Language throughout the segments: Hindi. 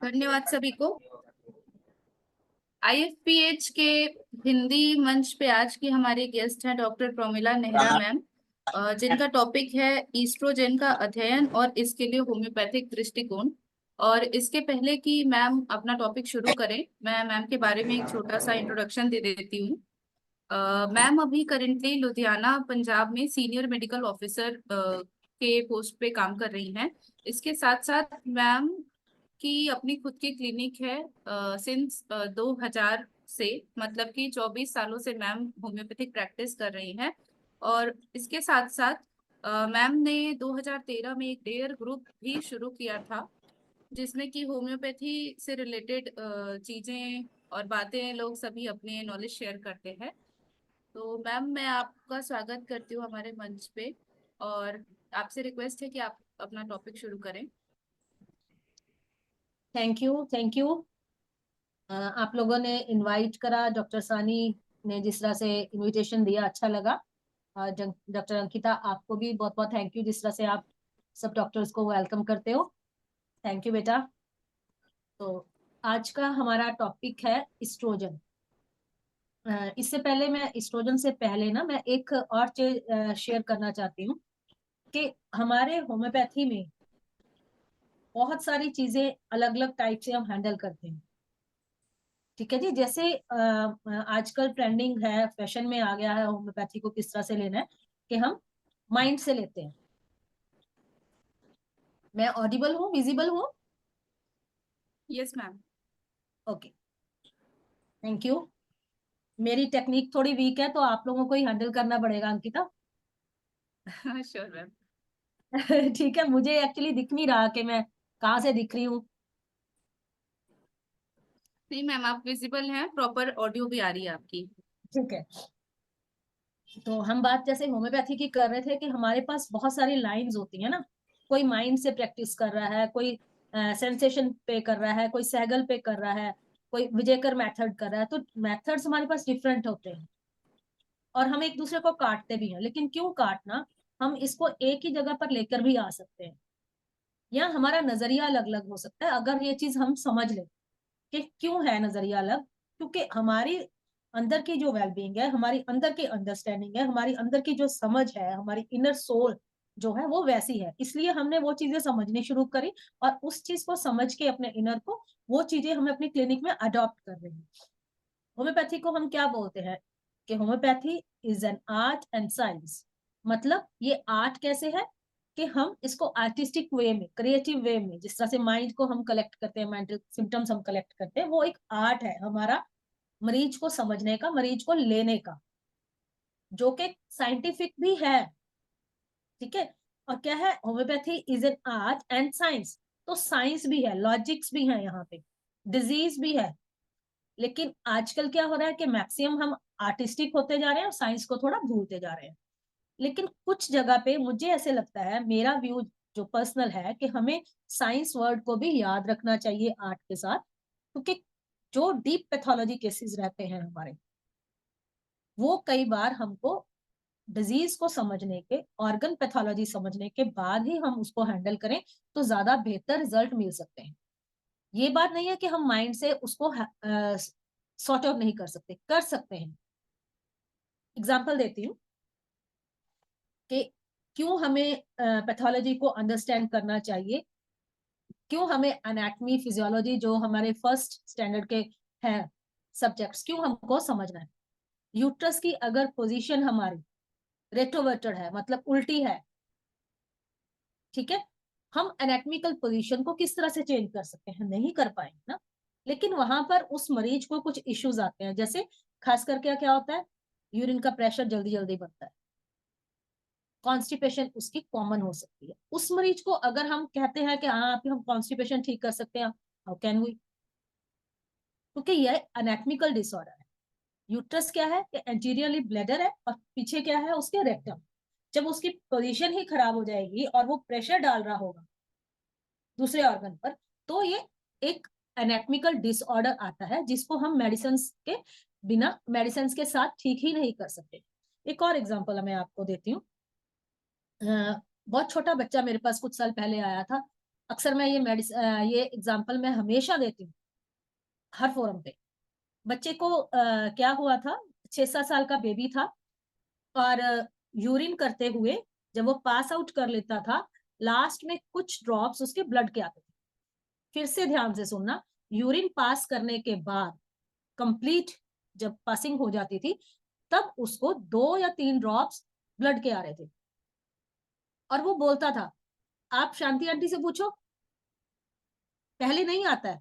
धन्यवाद सभी को। आईएफपीएच के हिंदी मंच पे आज की हमारी गेस्ट हैं डॉक्टर प्रोमिला नेहरा मैम, जिनका टॉपिक है ईस्ट्रोजेन का अध्ययन और इसके लिए होम्योपैथिक दृष्टिकोण। और इसके पहले कि मैम अपना टॉपिक शुरू करें, मैं मैम के बारे में एक छोटा सा इंट्रोडक्शन दे देती हूँ। मैम अभी करेंटली लुधियाना पंजाब में सीनियर मेडिकल ऑफिसर के पोस्ट पे काम कर रही हैं। इसके साथ साथ मैम की अपनी खुद की क्लिनिक है सिंस 2000 से, मतलब कि 24 सालों से मैम होम्योपैथिक प्रैक्टिस कर रही हैं। और इसके साथ साथ मैम ने 2013 में एक डेयर ग्रुप भी शुरू किया था, जिसमें कि होम्योपैथी से रिलेटेड चीजें और बातें लोग सभी अपने नॉलेज शेयर करते हैं। तो मैम मैं आपका स्वागत करती हूँ हमारे मंच पे, और आपसे रिक्वेस्ट है कि आप अपना टॉपिक शुरू करें। Thank you thank you. आप लोगों ने इनवाइट करा, डॉक्टर सानी ने जिस तरह से इनविटेशन दिया अच्छा लगा। डॉक्टर अंकिता, आपको भी बहुत बहुत थैंक यू जिस तरह से आप सब डॉक्टर्स को वेलकम करते हो। थैंक यू बेटा। तो आज का हमारा टॉपिक है इस्ट्रोजन। इससे पहले मैं इस्ट्रोजन से पहले ना मैं एक और चीज शेयर करना चाहती हूँ कि हमारे होम्योपैथी में बहुत सारी चीजें अलग अलग टाइप से हम हैंडल करते हैं। ठीक है जी। जैसे आजकल ट्रेंडिंग है, फैशन में आ गया है होम्योपैथी को किस तरह से लेना है कि हम माइंड से लेते हैं। मैं ऑडिबल हूँ, विजिबल हूँ? Yes ma'am. Okay, thank you. मेरी टेक्निक थोड़ी वीक है तो आप लोगों को ही हैंडल करना पड़ेगा अंकिता। Sure ma'am. ठीक है, मुझे एक्चुअली दिख नहीं रहा कि मैं कहाँ से दिख रही हूँ। नहीं मैम, आप विजिबल हैं, प्रॉपर ऑडियो भी आ रही है आपकी। ठीक है। तो हम बात जैसे होम्योपैथी की कर रहे थे कि हमारे पास बहुत सारी लाइंस होती है ना। कोई माइंड से प्रैक्टिस कर रहा है, कोई सेंसेशन पे कर रहा है, कोई सैगल पे कर रहा है, कोई विजेकर मेथड कर रहा है। तो मेथड्स हमारे पास डिफरेंट होते हैं और हम एक दूसरे को काटते भी हैं। लेकिन क्यों काटना, हम इसको एक ही जगह पर लेकर भी आ सकते हैं, या हमारा नजरिया अलग अलग हो सकता है अगर ये चीज हम समझ लें कि क्यों है नजरिया अलग। क्योंकि हमारी अंदर की जो वेलबींग है, हमारी अंदर की अंडरस्टैंडिंग है, हमारी अंदर की जो समझ है, हमारी इनर सोल जो है वो वैसी है। इसलिए हमने वो चीजें समझनी शुरू करी और उस चीज को समझ के अपने इनर को वो चीजें हम अपनी क्लिनिक में अडॉप्ट कर रहे हैं। होम्योपैथी को हम क्या बोलते हैं कि homeopathy is an art and science. मतलब ये आर्ट कैसे है कि हम इसको आर्टिस्टिक वे में, क्रिएटिव वे में, जिस तरह से माइंड को हम कलेक्ट करते हैं, मेंटल सिम्टम्स हम कलेक्ट करते हैं, वो एक आर्ट है हमारा मरीज को समझने का, मरीज को लेने का, जो कि साइंटिफिक भी है। ठीक है। और क्या है, homeopathy is an art and science. तो साइंस भी है, लॉजिक्स भी है यहाँ पे, डिजीज भी है। लेकिन आजकल क्या हो रहा है कि मैक्सिमम हम आर्टिस्टिक होते जा रहे हैं और साइंस को थोड़ा भूलते जा रहे हैं। लेकिन कुछ जगह पे मुझे ऐसे लगता है, मेरा व्यू जो पर्सनल है, कि हमें साइंस वर्ड को भी याद रखना चाहिए आर्ट के साथ। क्योंकि जो डीप पैथोलॉजी केसेस रहते हैं हमारे, वो कई बार हमको डिजीज को समझने के, ऑर्गन पैथोलॉजी समझने के बाद ही हम उसको हैंडल करें तो ज्यादा बेहतर रिजल्ट मिल सकते हैं। ये बात नहीं है कि हम माइंड से उसको सॉर्ट आउट नहीं कर सकते, कर सकते हैं। एग्जाम्पल देती हूँ कि क्यों हमें पैथोलॉजी को अंडरस्टैंड करना चाहिए, क्यों हमें एनाटमी फिजियोलॉजी जो हमारे फर्स्ट स्टैंडर्ड के हैं सब्जेक्ट्स, क्यों हमको समझना है। यूट्रस की अगर पोजीशन हमारी रेट्रोवर्टेड है, मतलब उल्टी है, ठीक है, हम एनाटमिकल पोजीशन को किस तरह से चेंज कर सकते हैं? नहीं कर पाएंगे ना। लेकिन वहां पर उस मरीज को कुछ इश्यूज आते हैं, जैसे खास करके क्या होता है, यूरिन का प्रेशर जल्दी जल्दी बढ़ता है, कॉन्स्टिपेशन उसकी कॉमन हो सकती है। उस मरीज को अगर हम कहते हैं कि हाँ आप हम कॉन्स्टिपेशन ठीक कर सकते हैं, हाउ कैन वी? क्योंकि यह एनाटमिकल डिसऑर्डर है। यूट्रस क्या है कि एंटीरियरली ब्लैडर है और पीछे क्या है उसके रेक्टम। जब उसकी पोजीशन ही खराब हो जाएगी और वो प्रेशर डाल रहा होगा दूसरे ऑर्गन पर, तो ये एक एनाटमिकल डिसऑर्डर आता है, जिसको हम मेडिसिन के बिना, मेडिसिन के साथ ठीक ही नहीं कर सकते। एक और एग्जांपल मैं आपको देती हूँ। बहुत छोटा बच्चा मेरे पास कुछ साल पहले आया था, अक्सर मैं ये एग्जाम्पल मैं हमेशा देती हूँ हर फोरम पे। बच्चे को क्या हुआ था, 6-7 साल का बेबी था और यूरिन करते हुए जब वो पास आउट कर लेता था, लास्ट में कुछ ड्रॉप्स उसके ब्लड के आते थे। फिर से ध्यान से सुनना, यूरिन पास करने के बाद कंप्लीट जब पासिंग हो जाती थी तब उसको 2 या 3 ड्रॉप्स ब्लड के आ रहे थे और वो बोलता था, आप शांति आंटी से पूछो, पहले नहीं आता है,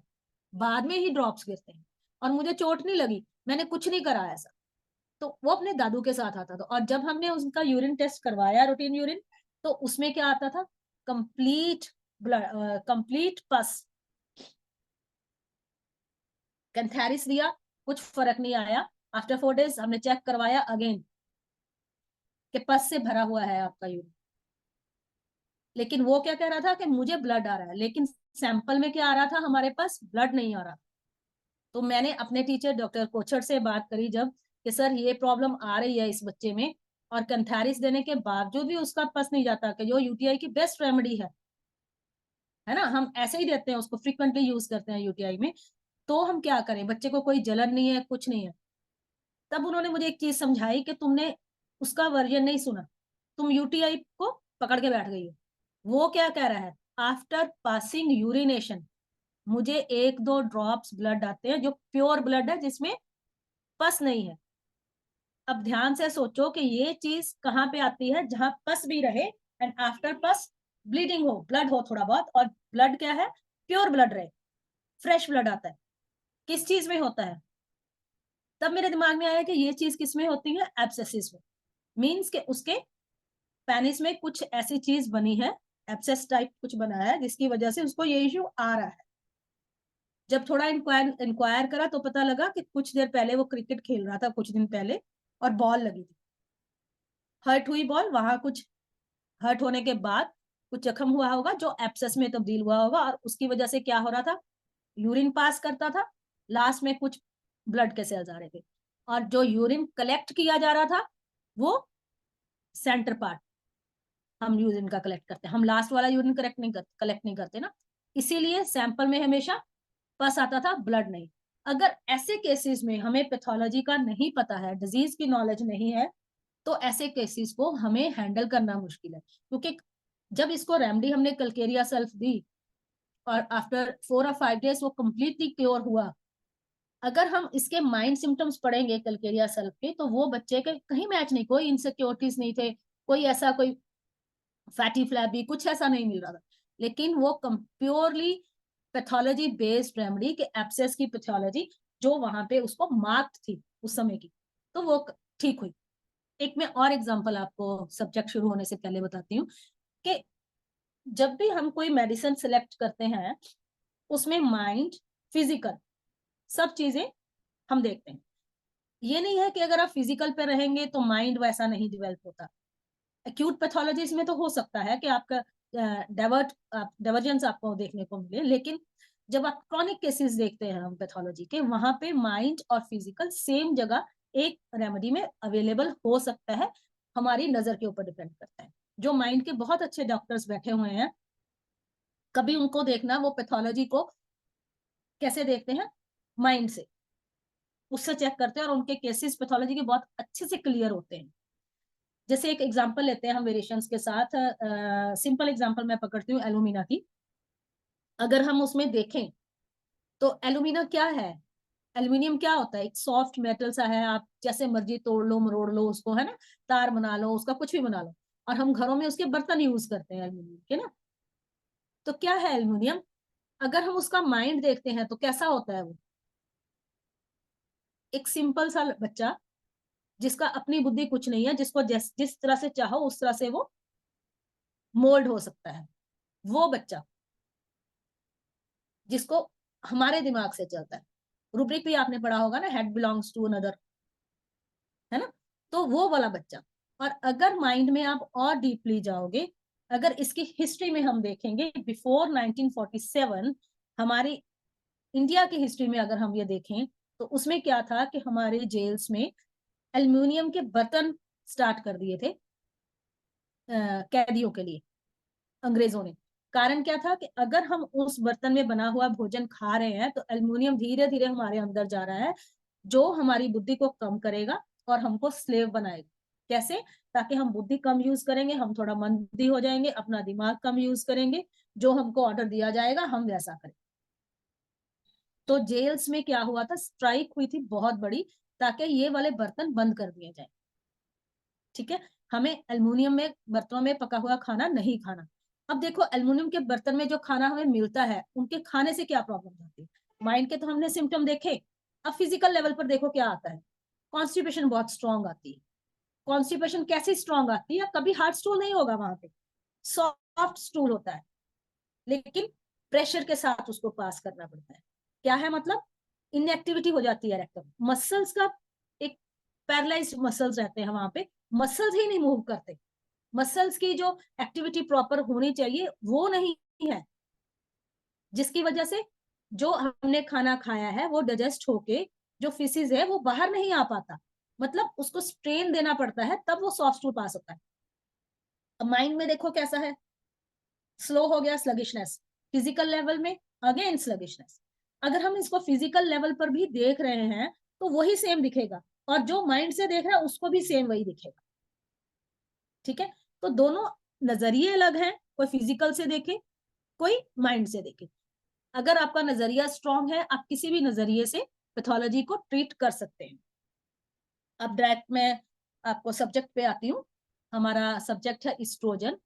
बाद में ही ड्रॉप्स गिरते हैं और मुझे चोट नहीं लगी, मैंने कुछ नहीं करा ऐसा। तो वो अपने दादू के साथ आता था और जब हमने उसका यूरिन टेस्ट करवाया, रूटीन यूरिन, तो उसमें क्या आता था, कंप्लीट ब्लड, कंप्लीट पस। कैंथेरिस दिया, कुछ फर्क नहीं आया। आफ्टर 4 days हमने चेक करवाया अगेन कि पस से भरा हुआ है आपका यूरिन। लेकिन वो क्या कह रहा था कि मुझे ब्लड आ रहा है, लेकिन सैंपल में क्या आ रहा था, हमारे पास ब्लड नहीं आ रहा। तो मैंने अपने टीचर डॉक्टर कोचर से बात करी जब, कि सर ये प्रॉब्लम आ रही है इस बच्चे में और कैंथेरिस देने के बावजूद भी उसका पस नहीं जाता, कि जो यूटीआई की बेस्ट रेमेडी है ना, हम ऐसे ही देते हैं उसको, फ्रिक्वेंटली यूज करते हैं यूटीआई में। तो हम क्या करें, बच्चे को कोई जलन नहीं है, कुछ नहीं है। तब उन्होंने मुझे एक चीज समझाई कि तुमने उसका वर्जन नहीं सुना, तुम यूटीआई को पकड़ के बैठ गई हो। वो क्या कह रहा है, आफ्टर पासिंग यूरिनेशन मुझे 1-2 ड्रॉप्स ब्लड आते हैं जो प्योर ब्लड है, जिसमें पस नहीं है। अब ध्यान से सोचो कि ये चीज कहाँ पे आती है, जहां पस भी रहे एंड आफ्टर पस ब्लीडिंग हो, ब्लड हो थोड़ा बहुत, और ब्लड क्या है, प्योर ब्लड रहे, फ्रेश ब्लड आता है। किस चीज में होता है, तब मेरे दिमाग में आया कि ये चीज किस में होती है, एब्सेसिस में। मीन्स के उसके पेनिस में कुछ ऐसी चीज बनी है, एब्सेस टाइप कुछ बना है, जिसकी वजह से उसको ये इश्यू आ रहा है। जब थोड़ा इंक्वायर करा तो पता लगा कि कुछ देर पहले वो क्रिकेट खेल रहा था, कुछ दिन पहले, और बॉल लगी थी, हर्ट हुई बॉल, वहां कुछ हर्ट होने के बाद कुछ जख्म हुआ होगा जो एब्सेस में तब्दील हुआ होगा, और उसकी वजह से क्या हो रहा था, यूरिन पास करता था, लास्ट में कुछ ब्लड के सेल्स आ रहे थे, और जो यूरिन कलेक्ट किया जा रहा था वो सेंटर पार्ट, हम यूरिन का कलेक्ट करते हैं, हम लास्ट वाला यूरिन कलेक्ट नहीं करते ना, इसीलिए सैंपल में हमेशा पस आता था, ब्लड नहीं। अगर ऐसे केसेस में हमें पैथोलॉजी का नहीं पता है, डिजीज की नॉलेज नहीं है, तो ऐसे केसेस को हमें हैंडल करना मुश्किल है। क्योंकि जब इसको रेमडी हमने कलकेरिया सल्फ दी और आफ्टर 4 or 5 days वो कंप्लीटली क्योर हुआ, अगर हम इसके माइंड सिम्टम्स पढ़ेंगे कलकेरिया सल्फ के, तो वो बच्चे के कहीं मैच नहीं, कोई इनसिक्योरिटीज नहीं थे, कोई ऐसा कोई फैटी फ्लैबी कुछ ऐसा नहीं मिल रहा था। लेकिन वो प्योरली पैथोलॉजी बेस्ड रेमेडी के एब्सेस की पैथोलॉजी जो वहां पे उसको मार्क्ड थी उस समय की, तो वो ठीक हुई। एक मैं और एग्जांपल आपको सब्जेक्ट शुरू होने से पहले बताती हूँ कि जब भी हम कोई मेडिसिन सिलेक्ट करते हैं, उसमें माइंड, फिजिकल, सब चीजें हम देखते हैं। ये नहीं है कि अगर आप फिजिकल पे रहेंगे तो माइंड वैसा नहीं डेवलप होता। एक्यूट पैथोलॉजीज में तो हो सकता है कि आपका डाइवर्जेंस आपको देखने को मिले, लेकिन जब आप क्रॉनिक केसेस देखते हैं हम पैथोलॉजी के, वहां पे माइंड और फिजिकल सेम जगह एक रेमेडी में अवेलेबल हो सकता है, हमारी नजर के ऊपर डिपेंड करता है। जो माइंड के बहुत अच्छे डॉक्टर्स बैठे हुए हैं, कभी उनको देखना, वो पैथोलॉजी को कैसे देखते हैं, माइंड से, उससे चेक करते हैं और उनके केसेस पैथोलॉजी के बहुत अच्छे से क्लियर होते हैं। जैसे एक एग्जांपल लेते हैं हम वेरिएशंस के साथ, सिंपल एग्जांपल मैं पकड़ती हूँ एलुमिना की। अगर हम उसमें देखें तो एलुमिना क्या है, एल्यूमिनियम क्या होता है, एक सॉफ्ट मेटल सा है, आप जैसे मर्जी तोड़ लो मरोड़ लो उसको, है ना, तार बना लो उसका, कुछ भी बना लो, और हम घरों में उसके बर्तन यूज करते हैं एल्यूमिनियम के ना। तो क्या है एल्यूमिनियम, अगर हम उसका माइंड देखते हैं तो कैसा होता है वो, एक सिंपल सा बच्चा जिसका अपनी बुद्धि कुछ नहीं है, जिसको जिस तरह से चाहो उस तरह से वो मोल्ड हो सकता है, वो बच्चा जिसको हमारे दिमाग से चलता है। रूब्रिक भी आपने पढ़ा होगा ना, हेड बिलोंग्स टू अनदर, है ना, तो वो वाला बच्चा। और अगर माइंड में आप और डीपली जाओगे, अगर इसकी हिस्ट्री में हम देखेंगे बिफोर 1947, हमारी इंडिया की हिस्ट्री में अगर हम ये देखें, तो उसमें क्या था कि हमारे जेल्स में एल्युमिनियम के बर्तन स्टार्ट कर दिए थे कैदियों के लिए, अंग्रेजों ने। कारण क्या था कि अगर हम उस बर्तन में बना हुआ भोजन खा रहे हैं तो एल्युमिनियम धीरे धीरे हमारे अंदर जा रहा है, जो हमारी बुद्धि को कम करेगा और हमको स्लेव बनाएगा। कैसे? ताकि हम बुद्धि कम यूज करेंगे, हम थोड़ा मंदी हो जाएंगे, अपना दिमाग कम यूज करेंगे, जो हमको ऑर्डर दिया जाएगा हम वैसा करें। तो जेल्स में क्या हुआ था, स्ट्राइक हुई थी बहुत बड़ी, ताकि ये वाले बर्तन बंद कर दिए जाए। ठीक है, हमें एल्युमिनियम में बर्तनों में पका हुआ खाना नहीं खाना। अब देखो एल्युमिनियम के बर्तन में जो खाना हमें मिलता है, उनके खाने से क्या प्रॉब्लम होती है? माइंड के तो हमने सिम्टम देखे, अब फिजिकल लेवल पर देखो क्या आता है। कॉन्स्टिपेशन बहुत स्ट्रांग आती है। कॉन्स्टिपेशन कैसे स्ट्रांग आती है? कभी हार्ड स्टूल नहीं होगा वहां पे, सॉफ्ट स्टूल होता है, लेकिन प्रेशर के साथ उसको पास करना पड़ता है। क्या है मतलब? इनएक्टिविटी हो जाती है रेक्टम मसल्स का, एक पैरालाइज्ड मसल्स रहते हैं वहां पे, मसल्स ही नहीं मूव करते, मसल्स की जो एक्टिविटी प्रॉपर होनी चाहिए वो नहीं है, जिसकी वजह से जो हमने खाना खाया है वो डाइजेस्ट होके जो फिसिस है वो बाहर नहीं आ पाता, मतलब उसको स्ट्रेन देना पड़ता है, तब वो सॉफ्ट स्टूल पास होता है। अब माइंड में देखो कैसा है, स्लो हो गया, स्लगिशनेस, फिजिकल लेवल में अगेन स्लगिशनेस। अगर हम इसको फिजिकल लेवल पर भी देख रहे हैं तो वही सेम दिखेगा, और जो माइंड से देख रहा है उसको भी सेम वही दिखेगा। ठीक है, तो दोनों नजरिए अलग हैं, कोई फिजिकल से देखे, कोई माइंड से देखे। अगर आपका नजरिया स्ट्रांग है, आप किसी भी नजरिए से पैथोलॉजी को ट्रीट कर सकते हैं। अब डायरेक्ट मैं आपको सब्जेक्ट पे आती हूँ। हमारा सब्जेक्ट है इस्ट्रोजन।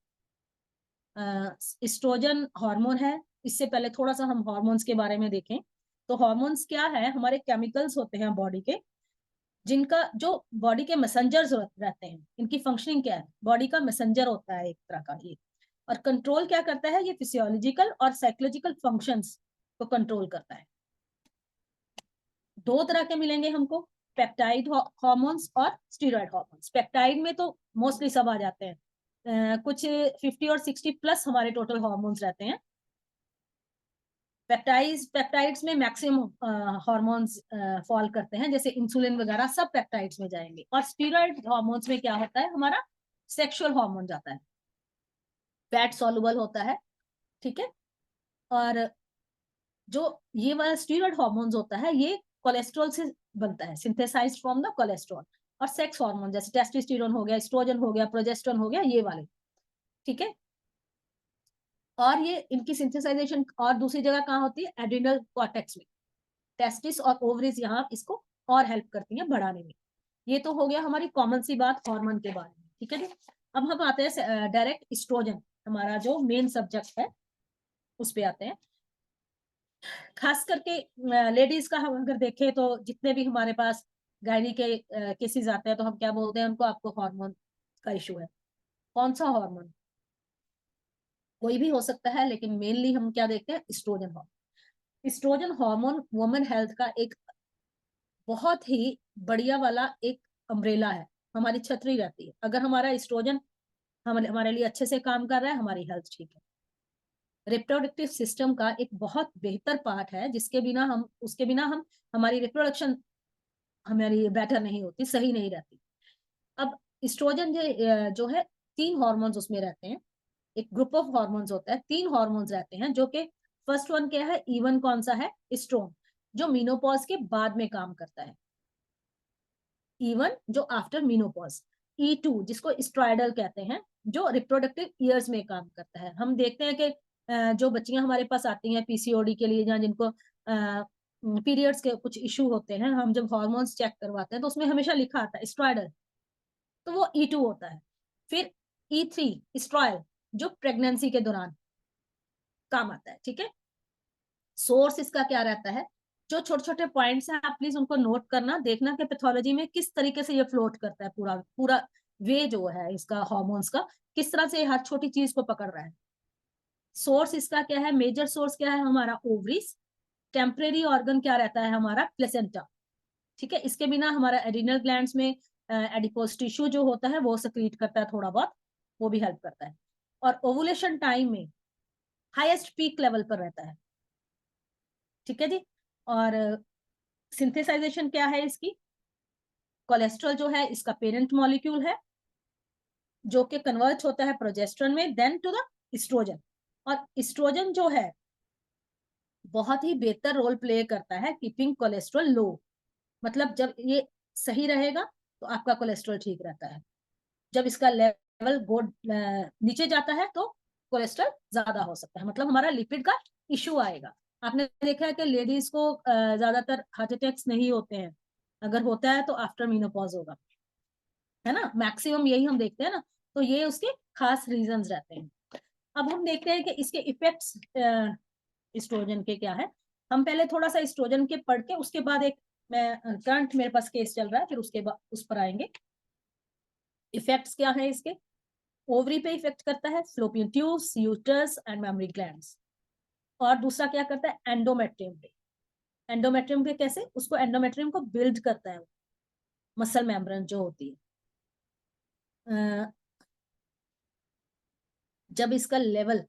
इस्ट्रोजन हार्मोन है। इससे पहले थोड़ा सा हम हार्मोन्स के बारे में देखें तो हार्मोन्स क्या है? हमारे केमिकल्स होते हैं बॉडी के, जिनका जो बॉडी के मैसेंजर्स रहते हैं। इनकी फंक्शनिंग क्या है? बॉडी का मैसेंजर होता है एक तरह का ये, और कंट्रोल क्या करता है? ये फिजियोलॉजिकल और साइकोलॉजिकल फंक्शंस को कंट्रोल करता है। दो तरह के मिलेंगे हमको, पेप्टाइड हार्मोन्स और स्टीरॉयड हार्मोन्स। पेप्टाइड में तो मोस्टली सब आ जाते हैं, कुछ 50 और 60 प्लस हमारे टोटल हार्मोन्स रहते हैं। पेप्टाइड्स में मैक्सिमम हार्मोन्स फॉल करते हैं, जैसे इंसुलिन वगैरह सब पेप्टाइड्स में जाएंगे। और स्टीरॉयड हार्मोन्स में क्या होता है? हमारा सेक्सुअल हार्मोन जाता है, फैट सॉल्युबल होता है। ठीक है, और जो ये वाला स्टीरॉयड हार्मोन्स होता है ये कोलेस्ट्रॉल से बनता है, सिंथेसाइज्ड फ्रॉम द कोलेस्ट्रॉल। और सेक्स हार्मोन जैसे टेस्टोस्टेरोन हो गया, एस्ट्रोजन हो गया, प्रोजेस्टेरोन हो गया, ये वाले। ठीक है, और ये इनकी सिंथेसाइजेशन और दूसरी जगह कहाँ होती है? एड्रिनल कॉर्टेक्स में। टेस्टिस और ओवरीज यहाँ इसको और हेल्प करती हैं बढ़ाने में। ये तो हो गया हमारी कॉमन सी बात हार्मोन के बारे में। ठीक है जी, अब हम आते हैं डायरेक्ट इस्ट्रोजन, हमारा जो मेन सब्जेक्ट है उस पे आते हैं। खास करके लेडीज का हम अगर देखें तो जितने भी हमारे पास गायनी के केसेस आते हैं तो हम क्या बोलते हैं उनको? आपको हार्मोन का इशू है। कौन सा हार्मोन? कोई भी हो सकता है, लेकिन मेनली हम क्या देखते हैं? Oestrogen hormone. Oestrogen hormone women health का एक बहुत ही बढ़िया वाला एक अम्ब्रेला है, हमारी छतरी रहती है। अगर हमारा इस्ट्रोजन हमारे लिए अच्छे से काम कर रहा है, हमारी हेल्थ ठीक है। रिप्रोडक्टिव सिस्टम का एक बहुत बेहतर पार्ट है, जिसके बिना हम उसके बिना हम हमारी रिप्रोडक्शन हमारी बेटर नहीं होती, सही नहीं रहती। अब इस्ट्रोजन जो है, तीन हॉर्मोन्स उसमें रहते हैं। एक ग्रुप ऑफ हॉर्मोन्स होता है, तीन हॉर्मोन्स रहते हैं, जो कि फर्स्ट वन क्या है? E1 कौन सा है? एस्ट्रोन, जो मीनोपॉज के बाद में काम करता है। E1 जो आफ्टर मीनोपॉज। E2 जिसको स्ट्राइडल कहते हैं, जो रिप्रोडक्टिव ईयर्स में काम करता है। हम देखते हैं कि जो बच्चियां हमारे पास आती हैं पीसीओडी के लिए, या जिनको पीरियड्स के कुछ इशू होते हैं, हम जब हॉर्मोन्स चेक करवाते हैं तो उसमें हमेशा लिखा आता है स्ट्राइडल, तो वो E2 होता है। फिर E3 स्ट्रॉयल, जो प्रेगनेंसी के दौरान काम आता है। ठीक है, सोर्स इसका क्या रहता है? जो छोटे छोटे पॉइंट्स हैं आप प्लीज उनको नोट करना, देखना कि पैथोलॉजी में किस तरीके से ये फ्लोट करता है, पूरा पूरा वे जो है इसका हार्मोन्स का, किस तरह से हर छोटी चीज को पकड़ रहा है। सोर्स इसका क्या है? मेजर सोर्स क्या है? हमारा ओवरीज। टेम्परेरी ऑर्गन क्या रहता है? हमारा प्लेसेंटा। ठीक है, इसके बिना हमारा एडिनल ग्लैंड्स में एडिपोज टिश्यू जो होता है वो सक्रीट करता है थोड़ा बहुत, वो भी हेल्प करता है। और ओवुलेशन टाइम में हाईएस्ट पीक लेवल पर रहता है। ठीक है जी, और सिंथेसाइजेशन क्या है इसकी? कोलेस्ट्रॉल जो है इसका पेरेंट मॉलिक्यूल है, जो कि कन्वर्ट होता है प्रोजेस्टेरोन में, देन टू द एस्ट्रोजन। और एस्ट्रोजन जो है बहुत ही बेहतर रोल प्ले करता है कीपिंग कोलेस्ट्रॉल लो। मतलब जब ये सही रहेगा तो आपका कोलेस्ट्रॉल ठीक रहता है, जब इसका लेवल नीचे जाता है तो कोलेस्ट्रॉल ज्यादा हो सकता है, मतलब हमारा लिपिड का इश्यू आएगा। आपने देखा है कि लेडीज को ज्यादातर हार्ट अटैक्स नहीं होते हैं, अगर होता है तो आफ्टर मीनोपॉज होगा, है ना, मैक्सिमम यही हम देखते हैं ना। तो ये उसके खास रीजंस रहते हैं। अब हम देखते हैं कि इसके इफेक्ट्स एस्ट्रोजन के क्या है। हम पहले थोड़ा सा एस्ट्रोजन के पढ़ के उसके बाद एक मैं करंट मेरे पास केस चल रहा है, फिर उसके बाद उस पर आएंगे। इफेक्ट्स क्या है इसके? ओवरी पे इफेक्ट करता है, fallopian tubes, uterus and mammary glands. और दूसरा क्या करता है? एंडोमेट्रियम पे। एंडोमेट्रियम पे कैसे? उसको एंडोमेट्रियम को बिल्ड करता है, मसल मेम्ब्रेन जो होती है। जब इसका लेवल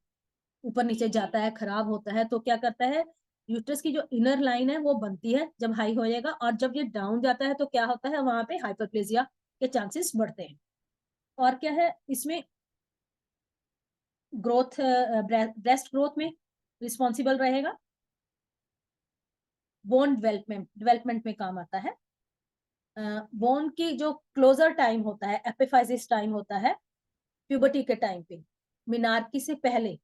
ऊपर नीचे जाता है, खराब होता है, तो क्या करता है? यूट्रस की जो इनर लाइन है वो बनती है जब हाई हो जाएगा, और जब ये डाउन जाता है तो क्या होता है? वहां पे हाइपरप्लेजिया के चांसेस बढ़ते हैं। और क्या है इसमें? ग्रोथ, ब्रेस्ट ग्रोथ में रिस्पॉन्सिबल रहेगा, बोन डेवलपमेंट में काम आता है। बोन की जो क्लोजर टाइम होता है, एपिफाइसिस टाइम होता है प्यूबर्टी के टाइम पे, मिनार्की से पहले,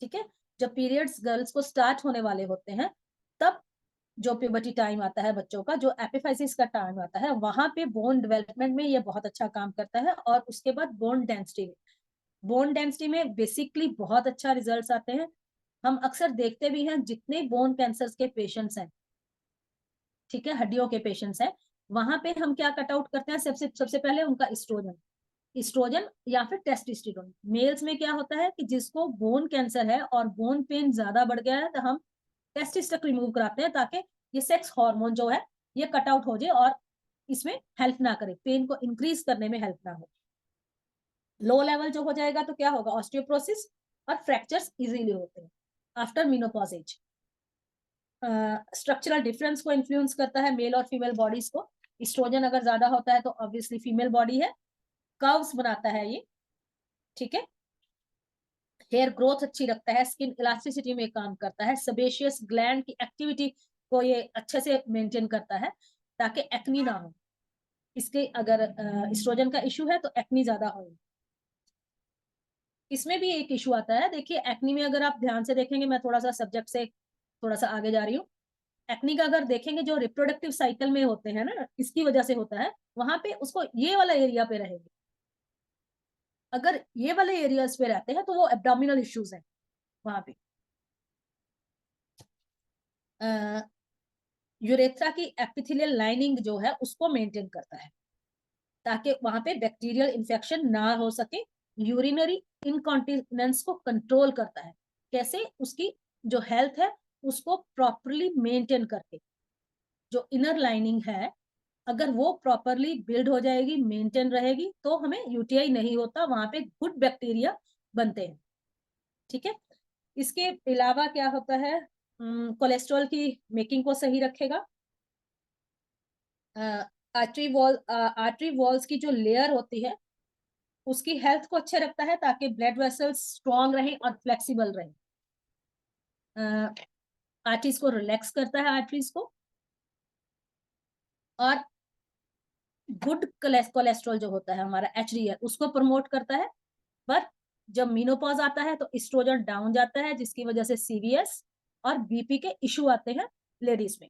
ठीक है। जब पीरियड्स गर्ल्स को स्टार्ट होने वाले होते हैं, तब जो प्यूबर्टी टाइम आता है बच्चों का, जो एपिफाइसिस का टाइम आता है, वहां पे बोन डेवलपमेंट में ये बहुत अच्छा काम करता है। और उसके बाद बोन डेंसिटी में बेसिकली बहुत अच्छा रिजल्ट्स आते हैं। हम अक्सर देखते भी हैं जितने बोन कैंसर के पेशेंट्स हैं, ठीक है, हड्डियों के पेशेंट्स हैं, वहां पे हम क्या कट आउट करते हैं? सबसे सबसे पहले उनका एस्ट्रोजन या फिर टेस्टोस्टेरोन। मेल्स में क्या होता है कि जिसको बोन कैंसर है और बोन पेन ज्यादा बढ़ गया है, तो हम टेस्टिस तक रिमूव कराते हैं ताकि ये सेक्स हार्मोन जो है ये कट आउट हो जाए और इसमें हेल्प ना करे, पेन को इंक्रीज करने में हेल्प ना हो। लो लेवल जो हो जाएगा तो क्या होगा? ऑस्टियोप्रोसिस और फ्रैक्चर्स इजीली होते हैं after menopause age. Structural difference को इन्फ्लुएंस करता है मेल और फीमेल बॉडीज को। एस्ट्रोजन अगर ज्यादा होता है तो ऑब्वियसली फीमेल बॉडी है, कर्व्स बनाता है ये, ठीक है। हेयर ग्रोथ अच्छी रखता है, स्किन इलास्टिसिटी में काम करता है, सेबेशियस ग्लैंड की एक्टिविटी को ये अच्छे से मेंटेन करता है ताकि एक्नी ना हो। इसके अगर एस्ट्रोजन का इशू है तो एक्नी ज्यादा हो। इसमें भी एक इशू आता है, देखिए एक्नी में अगर आप ध्यान से देखेंगे, मैं थोड़ा सा सब्जेक्ट से थोड़ा सा आगे जा रही हूँ। एक्नी का अगर देखेंगे, जो रिप्रोडक्टिव साइकिल में होते हैं ना, इसकी वजह से होता है, वहां पे उसको ये वाला एरिया पे रहेगी। अगर ये वाले एरियाज पे रहते हैं तो वो एब्डोमिनल इश्यूज है वहां पे। यूरेथ्रा की एपिथेलियल लाइनिंग जो है उसको मेंटेन करता है ताकि वहां पे बैक्टीरियल इंफेक्शन ना हो सके। यूरिनरी इनकॉन्टिनेंस को कंट्रोल करता है, कैसे? उसकी जो हेल्थ है उसको प्रॉपरली मेंटेन करके। जो इनर लाइनिंग है, अगर वो प्रॉपरली बिल्ड हो जाएगी, मेंटेन रहेगी, तो हमें यूटीआई नहीं होता, वहां पे गुड बैक्टीरिया बनते हैं, ठीक है। इसके अलावा क्या होता है? कोलेस्ट्रॉल की मेकिंग को सही रखेगा। आर्टरी वॉल्स की जो लेयर होती है उसकी हेल्थ को अच्छे रखता है ताकि ब्लड वेसल्स स्ट्रॉन्ग रहे और फ्लेक्सिबल रहे। आर्टरीज को रिलैक्स करता है, आर्टरीज को। और गुड कोलेस्ट्रॉल जो होता है हमारा एचडीएल, उसको प्रमोट करता है। पर जब मीनोपॉज आता है तो एस्ट्रोजन डाउन जाता है, जिसकी वजह से सीवीएस और बीपी के इश्यू आते हैं लेडीज में।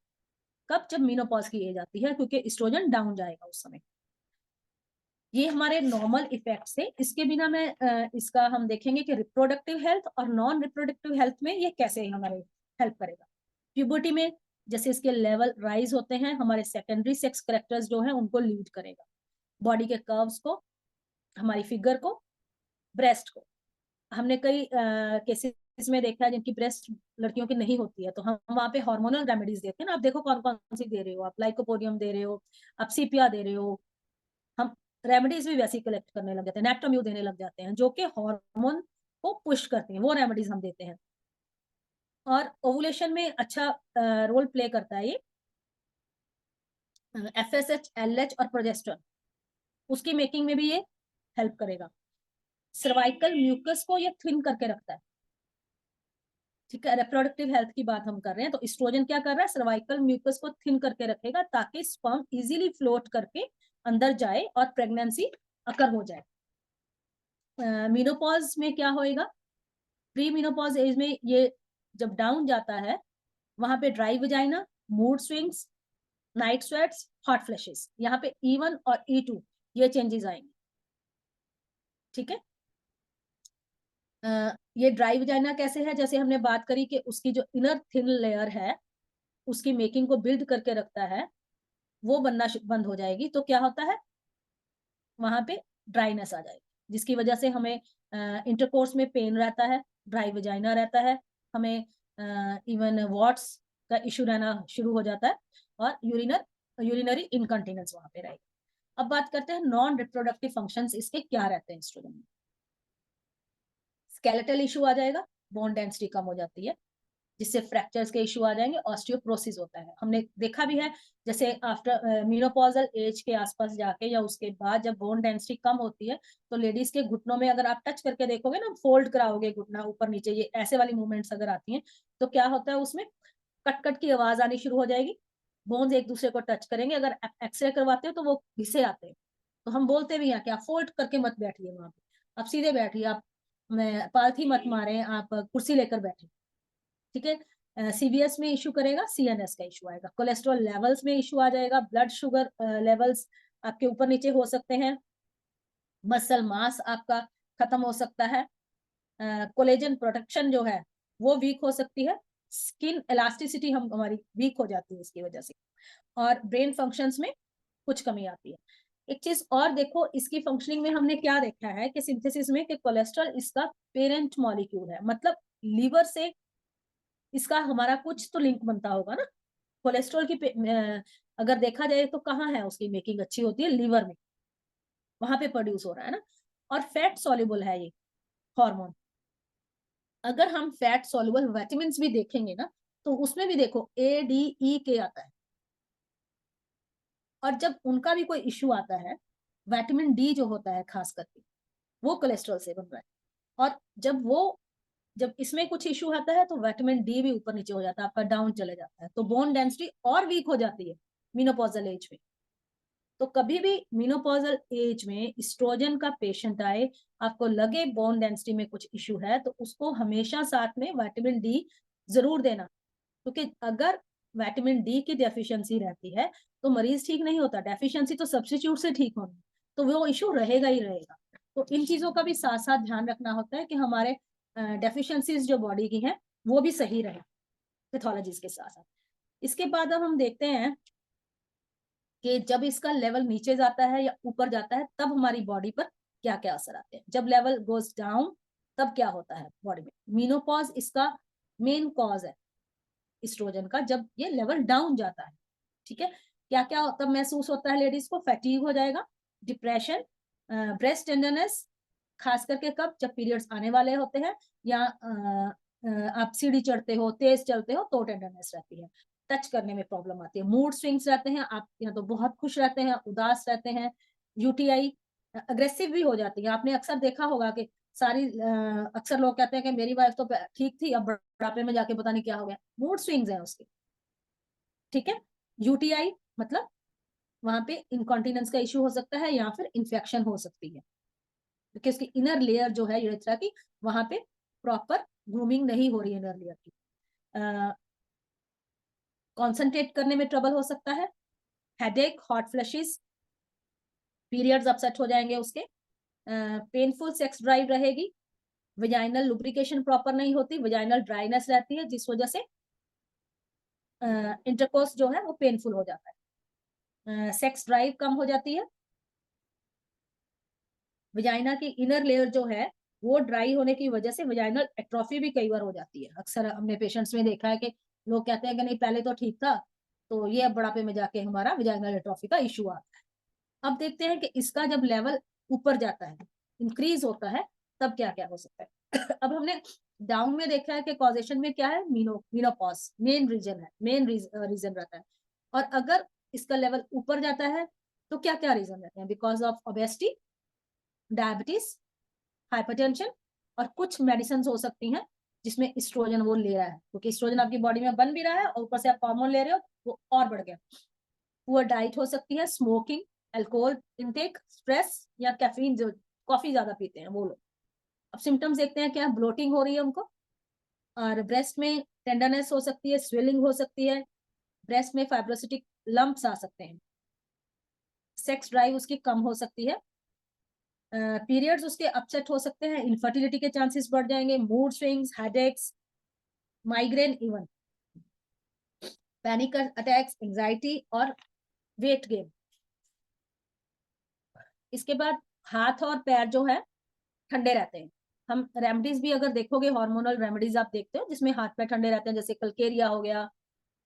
कब? जब मीनोपॉज की एज आती है, क्योंकि एस्ट्रोजन डाउन जाएगा उस समय। ये हमारे नॉर्मल इफेक्ट्स थे। इसके बिना मैं इसका हम देखेंगे कि रिप्रोडक्टिव हेल्थ और नॉन रिप्रोडक्टिव हेल्थ में ये कैसे हमारे हेल्प करेगा। प्यूबर्टी में जैसे इसके लेवल राइज होते हैं, हमारे सेकेंडरी सेक्स करेक्टर्स जो है उनको लीड करेगा, बॉडी के कर्व्स को, हमारी फिगर को, ब्रेस्ट को। हमने कई केसेस में देखा है जिनकी ब्रेस्ट लड़कियों की नहीं होती है, तो हम वहाँ पे हार्मोनल रेमेडीज देते हैं ना। आप देखो कौन कौन सी दे रहे हो, आप लाइकोपोडियम दे रहे हो, आप सीपिया दे रहे हो, हम रेमेडीज भी वैसी कलेक्ट करने लग जाते हैं, नेप्टोम्यू देने लग जाते हैं, जो कि हार्मोन को पुश करते हैं, वो रेमेडीज हम देते हैं। और ओवुलेशन में अच्छा रोल प्ले करता है ये एफएसएच, एलएच और प्रोजेस्टेरोन, उसकी मेकिंग में भी ये हेल्प करेगा। सर्वाइकल म्यूकस को ये थिन करके रखता है, ठीक है। रिप्रोडक्टिव हेल्थ की बात हम कर रहे हैं, तो एस्ट्रोजन क्या कर रहा है, सर्वाइकल म्यूकस को थिन करके रखेगा ताकि स्पर्म इजीली फ्लोट करके अंदर जाए और प्रेगनेंसी अकर हो जाए। मीनोपॉज में क्या होएगा, प्री मीनोपॉज एज में ये जब डाउन जाता है, वहां पे dry vagina, mood swings, night sweats, hot flashes, यहाँ पे E1 और E2 ये चेंजेस आएंगे, ठीक है। ये ड्राई वजाइना कैसे है, जैसे हमने बात करी कि उसकी जो इनर थिन लेयर है उसकी मेकिंग को बिल्ड करके रखता है, वो बनना बंद हो जाएगी, तो क्या होता है, वहां पे ड्राइनेस आ जाएगी, जिसकी वजह से हमें इंटरकोर्स में पेन रहता है, ड्राई वजाइना रहता है, हमें इवन वॉट्स का इशू रहना शुरू हो जाता है, और यूरिनरी इनकंटिनेंस वहां पे रहेगी। अब बात करते हैं नॉन रिप्रोडक्टिव फंक्शंस इसके क्या रहते हैं स्टूडेंट में। स्केलेटल इशू आ जाएगा, बोन डेंसिटी कम हो जाती है, जिससे फ्रैक्चर्स के इशू आ जाएंगे, ऑस्टियोप्रोसिस होता है। हमने देखा भी है, जैसे आफ्टर मीनोपॉजल एज के आसपास जाके या उसके बाद जब बोन डेंसिटी कम होती है, तो लेडीज के घुटनों में अगर आप टच करके देखोगे ना, फोल्ड कराओगे घुटना ऊपर नीचे, ये ऐसे वाली मूवमेंट्स अगर आती हैं, तो क्या होता है, उसमें कट कट की आवाज आनी शुरू हो जाएगी, बोन्स एक दूसरे को टच करेंगे। अगर एक्सरे करवाते हो तो वो घिसे आते हैं, तो हम बोलते भी हैं कि आप फोल्ड करके मत बैठिए वहां पे, आप सीधे बैठिए, आप मैं पालथी मत मारे, आप कुर्सी लेकर बैठे, ठीक है। सीबीएस में इशू करेगा, सीएनएस का इशू आएगा, कोलेस्ट्रॉल लेवल्स में इशू आ जाएगा, ब्लड शुगर लेवल्स आपके ऊपर नीचे हो सकते हैं, मसल मास आपका खत्म हो सकता है, कोलेजन प्रोटेक्शन जो है वो वीक हो सकती है, स्किन इलास्टिसिटी हमारी वीक हो जाती है इसकी वजह से, और ब्रेन फंक्शंस में कुछ कमी आती है। एक चीज और देखो, इसकी फंक्शनिंग में हमने क्या देखा है कि सिंथेसिस में कि कोलेस्ट्रॉल इसका पेरेंट मॉलिक्यूल है, मतलब लीवर से इसका हमारा कुछ तो लिंक बनता होगा ना। कोलेस्ट्रॉल की अगर देखा जाए तो कहाँ है उसकी मेकिंग अच्छी होती है, लीवर में, वहां पे प्रोड्यूस हो रहा है ना। और फैट सॉल्युबल है ये हार्मोन। अगर हम फैट सॉल्युबल विटामिन भी देखेंगे ना, तो उसमें भी देखो ADE आता है, और जब उनका भी कोई इश्यू आता है, विटामिन डी जो होता है खास करके, वो कोलेस्ट्रॉल से बन रहा है, और जब इसमें कुछ इशू आता है तो विटामिन डी भी ऊपर नीचे हो जाता है, आपका डाउन चले जाता है, तो बोन डेंसिटी और वीक हो जाती है मीनोपॉजल एज में। तो कभी भी मीनोपॉजल एज में एस्ट्रोजन का पेशेंट आए, आपको लगे बोन डेंसिटी में कुछ इशू है, तो उसको हमेशा साथ में विटामिन डी जरूर देना, क्योंकि अगर विटामिन डी की डेफिशिएंसी रहती है तो मरीज ठीक नहीं होता, डेफिशिएंसी तो सब्स्टिट्यूट से ठीक होनी, तो वो इशू रहेगा ही रहेगा। तो इन चीजों का भी साथ साथ ध्यान रखना होता है कि हमारे डेफिशिएंसीज जो बॉडी की हैं वो भी सही रहे पैथोलॉजीज के साथ साथ। इसके बाद अब हम देखते हैं कि जब इसका लेवल नीचे जाता है या ऊपर जाता है, तब हमारी बॉडी पर क्या क्या असर आते हैं। जब लेवल गोज डाउन, तब क्या होता है बॉडी में, मीनोपॉज इसका मेन कॉज है एस्ट्रोजन का, जब ये लेवल डाउन जाता है, ठीक है। क्या क्या तब महसूस होता है लेडीज को, फैटीग हो जाएगा, डिप्रेशन, ब्रेस्ट टेंडरनेस, खास करके कब, जब पीरियड्स आने वाले होते हैं, या आप सीढ़ी चढ़ते हो, तेज चलते हो, तो टेंडरनेस रहती है, टच करने में प्रॉब्लम आती है, मूड स्विंग्स रहते हैं, आप या तो बहुत खुश रहते हैं, उदास रहते हैं, यूटीआई, अग्रेसिव भी हो जाती है। आपने अक्सर देखा होगा कि अक्सर लोग कहते हैं कि मेरी वाइफ तो ठीक थी, अब बुढ़ापे में जाके पता नहीं क्या हो गया, मूड स्विंग्स हैं उसके, ठीक है। यूटीआई मतलब वहां पे इनकॉन्टिनेंस का इश्यू हो सकता है, या फिर इन्फेक्शन हो सकती है, क्योंकि उसकी इनर लेयर जो है यूरेथ्रा की, वहां पे प्रॉपर ग्रूमिंग नहीं हो रही है इनर लेयर की। कॉन्सेंट्रेट करने में ट्रबल हो सकता है, headache, hot flashes, periods upset हो जाएंगे उसके, पेनफुल सेक्स ड्राइव रहेगी, वजाइनल लुब्रिकेशन प्रॉपर नहीं होती, वजाइनल ड्राइनेस रहती है, जिस वजह से इंटरकोर्स जो है वो पेनफुल हो जाता है, सेक्स ड्राइव कम हो जाती है, वजाइना की इनर लेयर जो है वो ड्राई होने की वजह से वजाइनल एट्रोफी भी कई बार हो जाती है। अक्सर हमने पेशेंट्स में देखा है कि लोग कहते हैं कि नहीं पहले तो ठीक था, तो ये अब बुढ़ापे में जाके हमारा वजाइनल एट्रोफी का इशू आता है। अब देखते हैं कि इसका जब लेवल ऊपर जाता है, इंक्रीज होता है, तब क्या क्या हो सकता है। अब हमने डाउन में देखा है कि कॉजेशन में क्या है, मीनोपॉज मेन रीजन है, मेन रीजन रहता है, और अगर इसका लेवल ऊपर जाता है तो क्या क्या रीजन रहते हैं, because of obesity, diabetes, hypertension, और कुछ मेडिसिन हो सकती हैं जिसमें एस्ट्रोजन वो ले रहा है, क्योंकि एस्ट्रोजन आपकी बॉडी में बन भी रहा है और ऊपर से आप हार्मोन ले रहे हो, वो और बढ़ गया। पुअर डाइट हो सकती है, स्मोकिंग, अल्कोहल इनटेक, स्ट्रेस, या कैफीन, जो कॉफी ज्यादा पीते हैं वो लोग। अब सिम्टम्स देखते हैं, क्या ब्लोटिंग हो रही है उनको, और ब्रेस्ट में टेंडरनेस हो सकती है, स्वेलिंग हो सकती है, ब्रेस्ट में फाइब्रोसिटिक लंप्स आ सकते हैं, सेक्स ड्राइव उसकी कम हो सकती है, पीरियड्स उसके अपसेट हो सकते हैं, इनफर्टिलिटी के चांसेस बढ़ जाएंगे, mood swings, headaches, migraine, even panic attacks, anxiety और वेट गेन। इसके बाद हाथ और पैर जो है ठंडे रहते हैं। हम रेमेडीज भी अगर देखोगे, हार्मोनल रेमेडीज आप देखते हो जिसमें हाथ पैर ठंडे रहते हैं, जैसे कलकेरिया हो गया,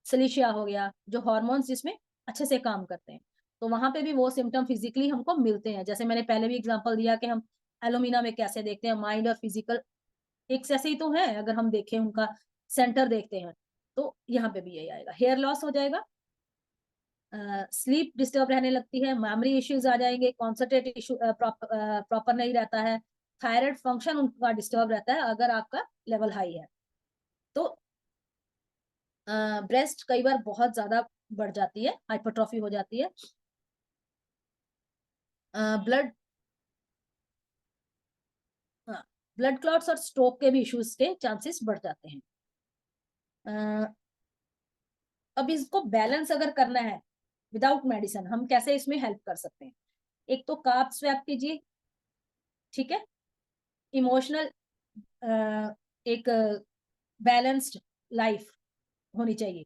सिलिशिया हो गया, जो हार्मोन्स जिसमें अच्छे से काम करते हैं, तो वहां पे भी वो सिम्टम फिजिकली हमको मिलते हैं। जैसे मैंने पहले भी एग्जांपल दिया कि हम एलोमिना में कैसे देखते हैं, माइंड और फिजिकल एक जैसे ही तो है, अगर हम देखें उनका सेंटर देखते हैं, तो यहाँ पे भी यही आएगा। हेयर लॉस हो जाएगा, स्लीप डिस्टर्ब रहने लगती है, मेमोरी इश्यूज आ जाएंगे, कॉन्सेंट्रेट इशू प्रॉपर नहीं रहता है, थायराइड फंक्शन उनका डिस्टर्ब रहता है अगर आपका लेवल हाई है, तो ब्रेस्ट कई बार बहुत ज्यादा बढ़ जाती है, हाइपरट्रॉफी हो जाती है, ब्लड ब्लड क्लॉट्स और स्ट्रोक के भी इश्यूज के चांसेस बढ़ जाते हैं। अब इसको बैलेंस अगर करना है विदाउट मेडिसिन, हम कैसे इसमें हेल्प कर सकते हैं? एक तो कार्ब स्वैप कीजिए, ठीक है, इमोशनल एक बैलेंस्ड लाइफ होनी चाहिए,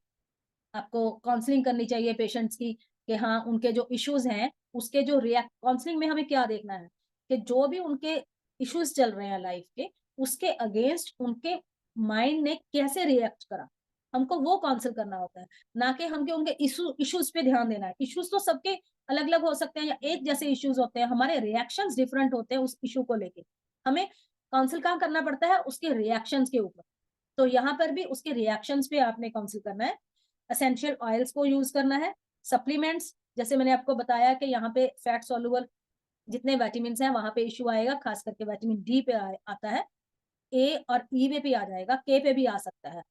आपको काउंसलिंग करनी चाहिए पेशेंट्स की, कि हाँ उनके जो इश्यूज हैं उसके जो रिएक्ट, काउंसलिंग में हमें क्या देखना है कि जो भी उनके इश्यूज चल रहे हैं लाइफ के, उसके अगेंस्ट उनके माइंड ने कैसे रिएक्ट करा, हमको वो काउंसिल करना होता है, ना कि हमके उनके इश्यूज पे ध्यान देना है। इश्यूज तो सबके अलग अलग हो सकते हैं या एक जैसे इश्यूज होते हैं, हमारे रिएक्शंस डिफरेंट होते हैं उस इशू को लेके, हमें काउंसिल कहाँ करना पड़ता है, उसके रिएक्शंस के ऊपर। तो यहाँ पर भी उसके रिएक्शंस पे आपने काउंसिल करना है, एसेंशियल ऑयल्स को यूज करना है, सप्लीमेंट्स जैसे मैंने आपको बताया कि यहाँ पे फैट सॉल्युबल जितने विटामिन हैं वहां पे इश्यू आएगा, खास करके विटामिन डी पे आता है, ए और ई पे भी आ जाएगा, के पे भी आ सकता है,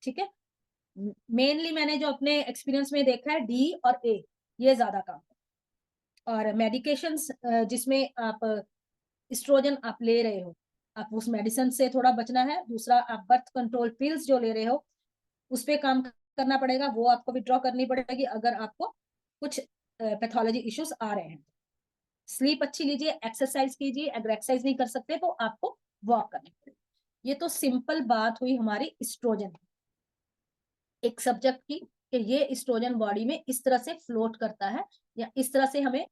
ठीक है। मेनली मैंने जो अपने एक्सपीरियंस में देखा है, डी और ए ये ज्यादा काम है। और मेडिकेशंस जिसमें आप एस्ट्रोजन आप ले रहे हो, आप उस मेडिसिन से थोड़ा बचना है। दूसरा, आप बर्थ कंट्रोल पिल्स जो ले रहे हो उस पर काम करना पड़ेगा, वो आपको विड्रॉ करनी पड़ेगी अगर आपको कुछ पैथोलॉजी इश्यूज आ रहे हैं। स्लीप अच्छी लीजिए, एक्सरसाइज कीजिए, अगर एक्सरसाइज नहीं कर सकते तो आपको वॉक करनी पड़ेगी। ये तो सिंपल बात हुई हमारी एस्ट्रोजन एक सब्जेक्ट की, कि ये एस्ट्रोजन बॉडी में इस तरह से फ्लोट करता है, या इस तरह से हमें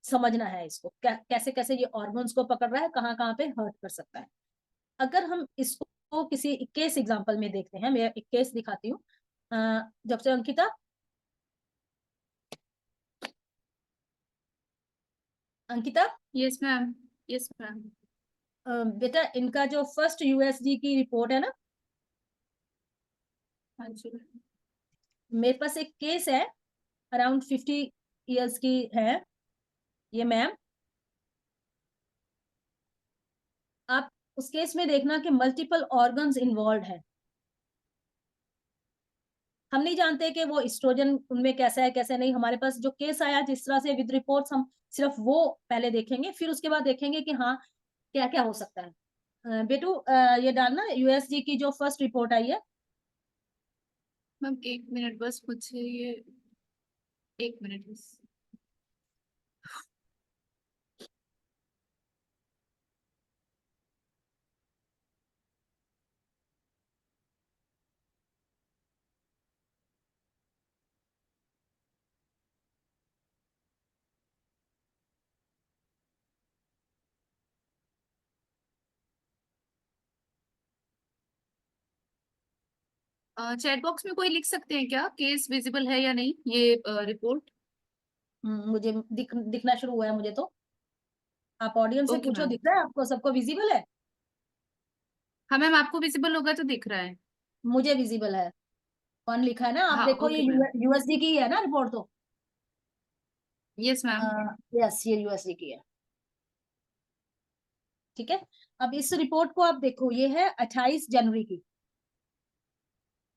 समझना है इसको, कैसे कैसे ये ऑर्गन्स को पकड़ रहा है, कहाँ कहाँ पे हर्ट कर सकता है। अगर हम इसको किसी केस एग्जांपल में देखते हैं, मैं एक केस दिखाती हूँ। जब से Ankita, Ankita, yes ma'am. Yes ma'am. बेटा इनका जो फर्स्ट यूएसजी की रिपोर्ट है ना, हाँ जी। मेरे पास एक केस है, अराउंड 50 इयर्स की है ये मैम। आप उस केस में देखना कि मल्टीपल ऑर्गन्स इन्वॉल्व है। हम नहीं जानते कि वो एस्ट्रोजन उनमें कैसा है कैसा नहीं, हमारे पास जो केस आया जिस तरह से विद रिपोर्ट्स, हम सिर्फ वो पहले देखेंगे, फिर उसके बाद देखेंगे कि हाँ क्या क्या हो सकता है। बेटू ये डालना यूएसजी की जो फर्स्ट रिपोर्ट आई है। मैम 1 मिनट बस, मुझे ये 1 मिनट बस। चैट बॉक्स में कोई लिख सकते हैं क्या केस विजिबल है या नहीं, ये रिपोर्ट? मुझे दिखना शुरू हुआ है मुझे तो। आप ऑडियंस से ओके पूछो, मैम। दिख रहा है आपको, सबको विजिबल है? हाँ मैम, आपको विजिबल होगा तो दिख रहा है। मुझे विजिबल है, कौन लिखा है ना, आप हाँ देखो ये ओके मैम। यूएसडी की है ना रिपोर्ट तो। Yes ma'am. यस, ये यूएसडी की है। ठीक है। अब इस रिपोर्ट को आप देखो, ये है 28 जनवरी की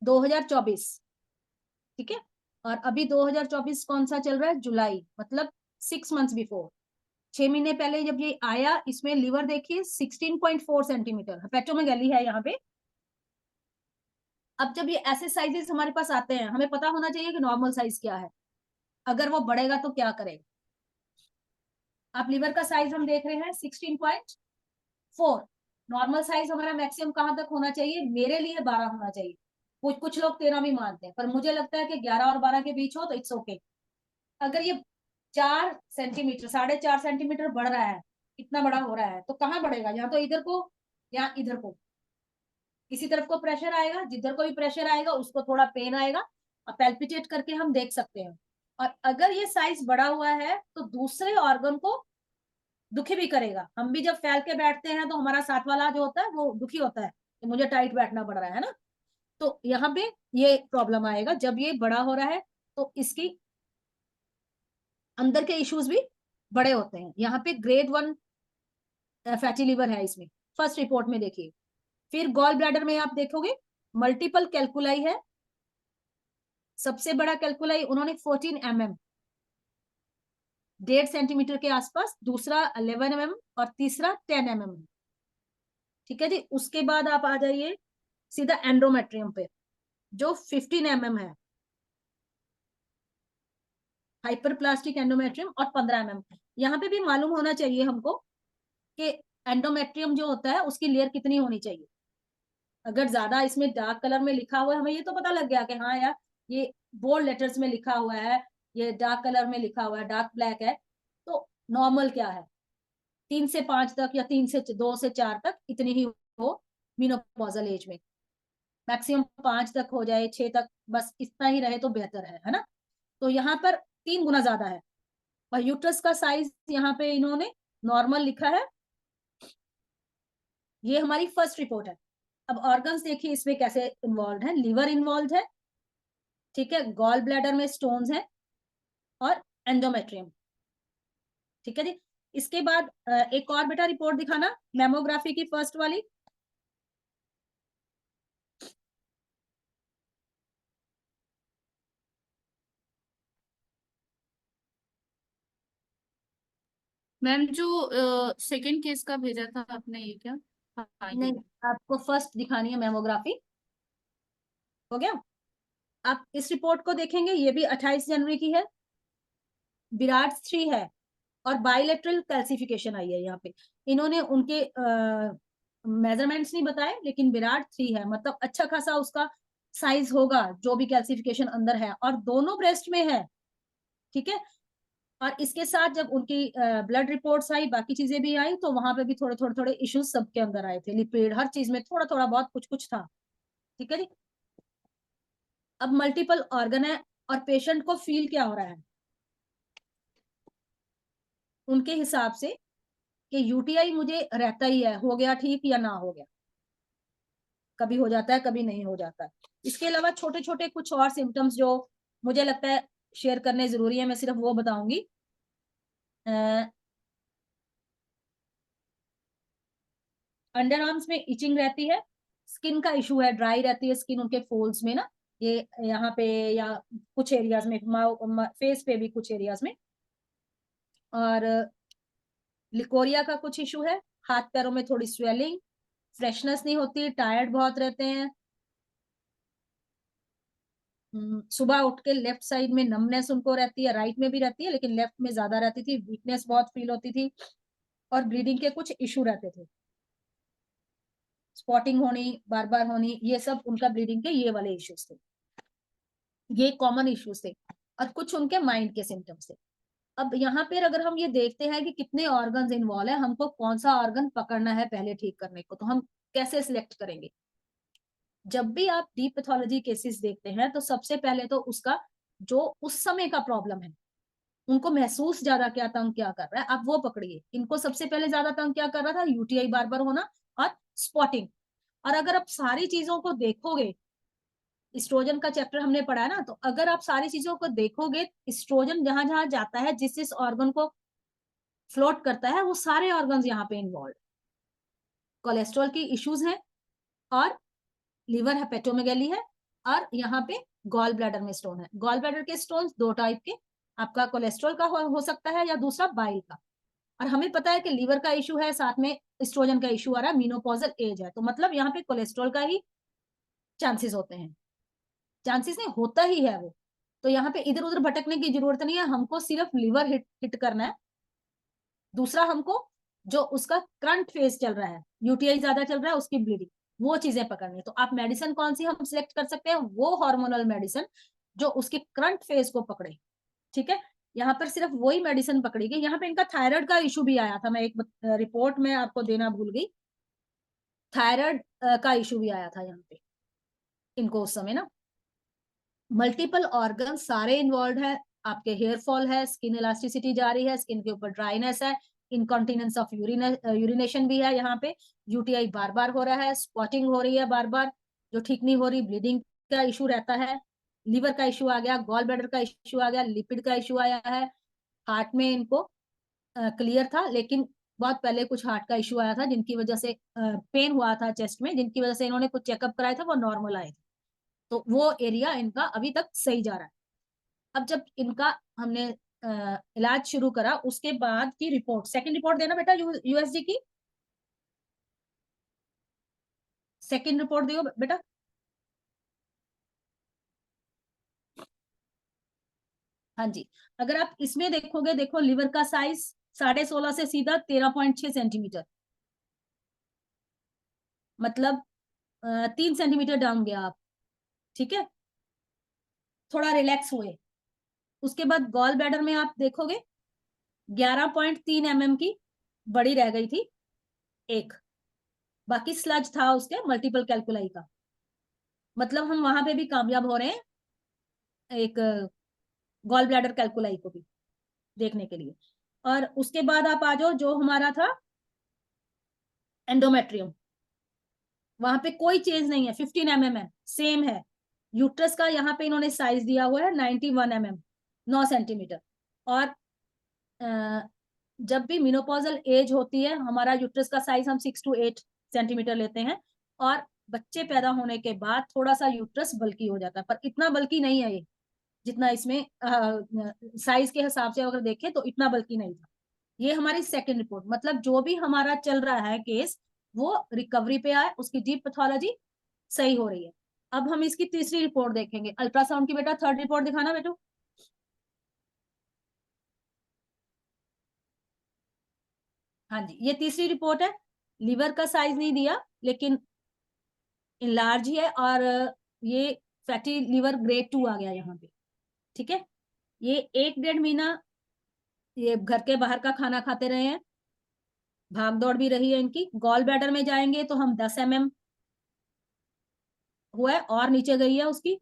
2024, ठीक है। और अभी 2024 कौन सा चल रहा है, जुलाई, मतलब 6 मंथ्स बिफोर, 6 महीने पहले जब ये आया, इसमें लीवर देखिए 16.4 सेंटीमीटर हेपेटोमेगाली है यहाँ पे। अब जब ये ऐसे साइजेस हमारे पास आते हैं, हमें पता होना चाहिए कि नॉर्मल साइज क्या है, अगर वो बढ़ेगा तो क्या करेगा। आप लीवर का साइज हम देख रहे हैं 16.4, नॉर्मल साइज हमारा मैक्सिमम कहां तक होना चाहिए, मेरे लिए 12 होना चाहिए, कुछ लोग 13 भी मानते हैं, पर मुझे लगता है कि 11 और 12 के बीच हो तो इट्स ओके। अगर ये 4 सेंटीमीटर, 4.5 सेंटीमीटर बढ़ रहा है, इतना बड़ा हो रहा है, तो कहाँ बढ़ेगा, या तो इधर को या इधर को, किसी तरफ को प्रेशर आएगा, जिधर को भी प्रेशर आएगा उसको थोड़ा पेन आएगा, और पैल्पिटेट करके हम देख सकते हैं। और अगर ये साइज बड़ा हुआ है तो दूसरे ऑर्गन को दुखी भी करेगा। हम भी जब फैल के बैठते हैं तो हमारा साथ वाला जो होता है वो दुखी होता है कि मुझे टाइट बैठना पड़ रहा है ना। तो यहाँ पे ये प्रॉब्लम आएगा जब ये बड़ा हो रहा है, तो इसकी अंदर के इश्यूज भी बड़े होते हैं। यहाँ पे ग्रेड 1 फैटी लिवर है इसमें, फर्स्ट रिपोर्ट में देखिए। फिर गॉल ब्लैडर में आप देखोगे मल्टीपल कैलकुलाई है, सबसे बड़ा कैलकुलाई उन्होंने 14 mm, 1.5 सेंटीमीटर के आसपास, दूसरा 11 mm और तीसरा 10 mm। ठीक है जी। उसके बाद आप आ जाइए सीधा एंड्रोमेट्रियम पे जो 15 mm है, हाइपरप्लास्टिक एंडोमेट्रियम, और 15 mm। यहाँ पे भी मालूम होना चाहिए हमको कि एंडोमेट्रियम जो होता है उसकी लेयर कितनी होनी चाहिए। अगर ज्यादा इसमें डार्क कलर में लिखा हुआ है, हमें ये तो पता लग गया कि हाँ यार ये बोल्ड लेटर्स में लिखा हुआ है, ये डार्क कलर में लिखा हुआ है, डार्क ब्लैक है, तो नॉर्मल क्या है 3 से 5 तक, या 2 से 4 तक, इतनी ही हो मीनोपॉजल एज में। मैक्सिमम 5 तक हो जाए, 6 तक, बस इतना ही रहे तो बेहतर है ना। तो यहाँ पर 3 गुना ज्यादा है। और यूट्रस का साइज यहाँ पे इन्होंने नॉर्मल लिखा है। ये हमारी फर्स्ट रिपोर्ट है। अब ऑर्गन्स देखिए इसमें कैसे इन्वॉल्व है, लीवर इन्वॉल्व है, ठीक है, गॉल ब्लैडर में स्टोन्स है, और एंडोमेट्रियम। ठीक है जी। इसके बाद एक और बेटा रिपोर्ट दिखाना, मैमोग्राफी की फर्स्ट वाली। मैम जो सेकंड केस का भेजा था आपने, ये क्या? हाँ नहीं, ये। आपको फर्स्ट दिखानी है मैमोग्राफी। हो गया। आप इस रिपोर्ट को देखेंगे, ये भी 28 जनवरी की है, विराट 3 है, और बाइलेटरल कैल्सिफिकेशन आई है। यहाँ पे इन्होंने उनके मेजरमेंट्स नहीं बताए, लेकिन विराट 3 है, मतलब अच्छा खासा उसका साइज होगा जो भी कैल्सिफिकेशन अंदर है, और दोनों ब्रेस्ट में है। ठीक है। और इसके साथ जब उनकी ब्लड रिपोर्ट्स आई, बाकी चीजें भी आई, तो वहां पे भी थोड़े थोड़े थोड़े इश्यूज सबके अंदर आए थे, लिपिड हर चीज में थोड़ा थोड़ा बहुत कुछ कुछ था। ठीक है जी। अब मल्टीपल ऑर्गन है, और पेशेंट को फील क्या हो रहा है उनके हिसाब से कि यूटीआई मुझे रहता ही है, हो गया ठीक या ना हो गया, कभी हो जाता है कभी नहीं हो जाता है। इसके अलावा छोटे छोटे कुछ और सिम्टम्स जो मुझे लगता है शेयर करने जरूरी है, मैं सिर्फ वो बताऊंगी। अंडर आर्म्स में इचिंग रहती है, स्किन का इशू है, ड्राई रहती है स्किन उनके फोल्ड्स में ना, ये यहाँ पे या कुछ एरियाज में, फेस पे भी कुछ एरियाज में। और लिकोरिया का कुछ इशू है, हाथ पैरों में थोड़ी स्वेलिंग, फ्रेशनेस नहीं होती, टायर्ड बहुत रहते हैं। सुबह उठ के लेफ्ट साइड में नमनेस उनको रहती है, राइट में भी रहती है लेकिन लेफ्ट में ज्यादा रहती थी, वीकनेस बहुत फील होती थी, और ब्लीडिंग के कुछ इशू रहते थे, स्पॉटिंग होनी, बार बार होनी, ये सब उनका ब्लीडिंग के ये वाले इश्यूज थे, ये कॉमन इश्यूज थे। और कुछ उनके माइंड के सिम्टम्स थे। अब यहाँ पर अगर हम ये देखते हैं कि कितने ऑर्गन्स इन्वॉल्व है, हमको कौन सा ऑर्गन पकड़ना है पहले ठीक करने को, तो हम कैसे सिलेक्ट करेंगे। जब भी आप डीप पैथोलॉजी केसेस देखते हैं तो सबसे पहले तो उसका जो उस समय का प्रॉब्लम है, उनको महसूस ज्यादा क्या तंग क्या कर रहा है, आप वो पकड़िए। इनको सबसे पहले ज्यादा तंग क्या कर रहा था, यूटीआई बार बार होना और स्पॉटिंग। और अगर आप सारी चीजों को देखोगे, एस्ट्रोजन का चैप्टर हमने पढ़ा है ना, तो अगर आप सारी चीजों को देखोगे, एस्ट्रोजन जहां जहां जाता है, जिस जिस ऑर्गन को फ्लोट करता है, वो सारे ऑर्गन्स यहाँ पे इन्वॉल्व। कोलेस्ट्रॉल की इश्यूज हैं, और लीवर हेपेटोमेगैली है, और यहाँ पे गॉल ब्लैडर में स्टोन है। गॉल ब्लैडर के स्टोन दो टाइप के, आपका कोलेस्ट्रॉल का हो सकता है, या दूसरा बाइल का। और हमें पता है कि लीवर का इशू है, साथ में एस्ट्रोजन का इशू आ रहा है, मीनोपॉजल एज है, तो मतलब यहाँ पे कोलेस्ट्रॉल का ही चांसेस होते हैं। चांसेस नहीं, होता ही है वो। तो यहाँ पे इधर उधर भटकने की जरूरत नहीं है, हमको सिर्फ लीवर हिट करना है। दूसरा, हमको जो उसका करंट फेज चल रहा है, यूटीआई ज्यादा चल रहा है, उसकी ब्लीडिंग, वो चीजें पकड़नी है। तो आप मेडिसिन कौन सी हम सिलेक्ट कर सकते हैं? वो हार्मोनल मेडिसिन जो उसके करंट फेज को पकड़े। ठीक है, यहाँ पर सिर्फ वही मेडिसिन पकड़ी गई। यहाँ पे इनका थायराइड का इशू भी आया था, मैं एक रिपोर्ट में आपको देना भूल गई। थायराइड का इशू भी आया था यहाँ पे इनको उस समय ना। मल्टीपल ऑर्गन सारे इन्वॉल्व है, आपके हेयर फॉल है, स्किन इलास्टिसिटी जा रही है, स्किन के ऊपर ड्राइनेस है, इनकॉन्टिनेंस ऑफ यूरिनेशन भी है यहाँ पे, यूटीआई बार बार हो रहा है, स्पॉटिंग हो रही है बार बार जो ठीक नहीं हो रही, ब्लीडिंग का इशू रहता है, लीवर का इशू आ गया, गॉल ब्लैडर का इशू आ गया, लिपिड का इशू आया है, हार्ट में इनको क्लियर था, लेकिन बहुत पहले कुछ हार्ट का इशू आया था जिनकी वजह से पेन हुआ था चेस्ट में, जिनकी वजह से इन्होंने कुछ चेकअप कराया था, वो नॉर्मल आए थे। तो वो एरिया इनका अभी तक सही जा रहा है। अब जब इनका हमने इलाज शुरू करा, उसके बाद की रिपोर्ट, सेकंड रिपोर्ट देना बेटा यूएसजी की, सेकंड रिपोर्ट दियो बेटा। हाँ जी, अगर आप इसमें देखोगे, देखो लीवर का साइज 16.5 से सीधा 13.6 सेंटीमीटर, मतलब 3 सेंटीमीटर डाउन गया आप। ठीक है, थोड़ा रिलैक्स हुए। उसके बाद गॉल ब्लैडर में आप देखोगे 11.3 mm की बड़ी रह गई थी एक, बाकी स्लज था उसके मल्टीपल कैलकुलाई का, मतलब हम वहां पे भी कामयाब हो रहे हैं एक गॉल ब्लैडर कैलकुलाई को भी देखने के लिए। और उसके बाद आप आ जाओ, जो हमारा था एंडोमेट्रियम, वहां पे कोई चेंज नहीं है, 15 mm है, सेम है। यूट्रस का यहाँ पे इन्होंने साइज दिया हुआ है 91 mm, 9 सेंटीमीटर। और जब भी मिनोपॉजल एज होती है, हमारा यूट्रस का साइज हम 6 to 8 सेंटीमीटर लेते हैं, और बच्चे पैदा होने के बाद थोड़ा सा यूट्रस बल्की हो जाता है, पर इतना बल्की नहीं है ये, जितना इसमें साइज के हिसाब से अगर देखें तो इतना बल्की नहीं था। ये हमारी सेकंड रिपोर्ट, मतलब जो भी हमारा चल रहा है केस, वो रिकवरी पे आए, उसकी डीप पैथोलॉजी सही हो रही है। अब हम इसकी तीसरी रिपोर्ट देखेंगे, अल्ट्रासाउंड की बेटा थर्ड रिपोर्ट दिखाना बेटो। हाँ जी, ये तीसरी रिपोर्ट है। लीवर का साइज नहीं दिया, लेकिन इनलार्ज ही है, और ये फैटी लीवर ग्रेड 2 आ गया यहाँ पे। ठीक है, ये 1-1.5 महीना ये घर के बाहर का खाना खाते रहे हैं, भाग दौड़ भी रही है इनकी। गॉल ब्लैडर में जाएंगे तो हम 10 mm हुआ है, और नीचे गई है उसकी,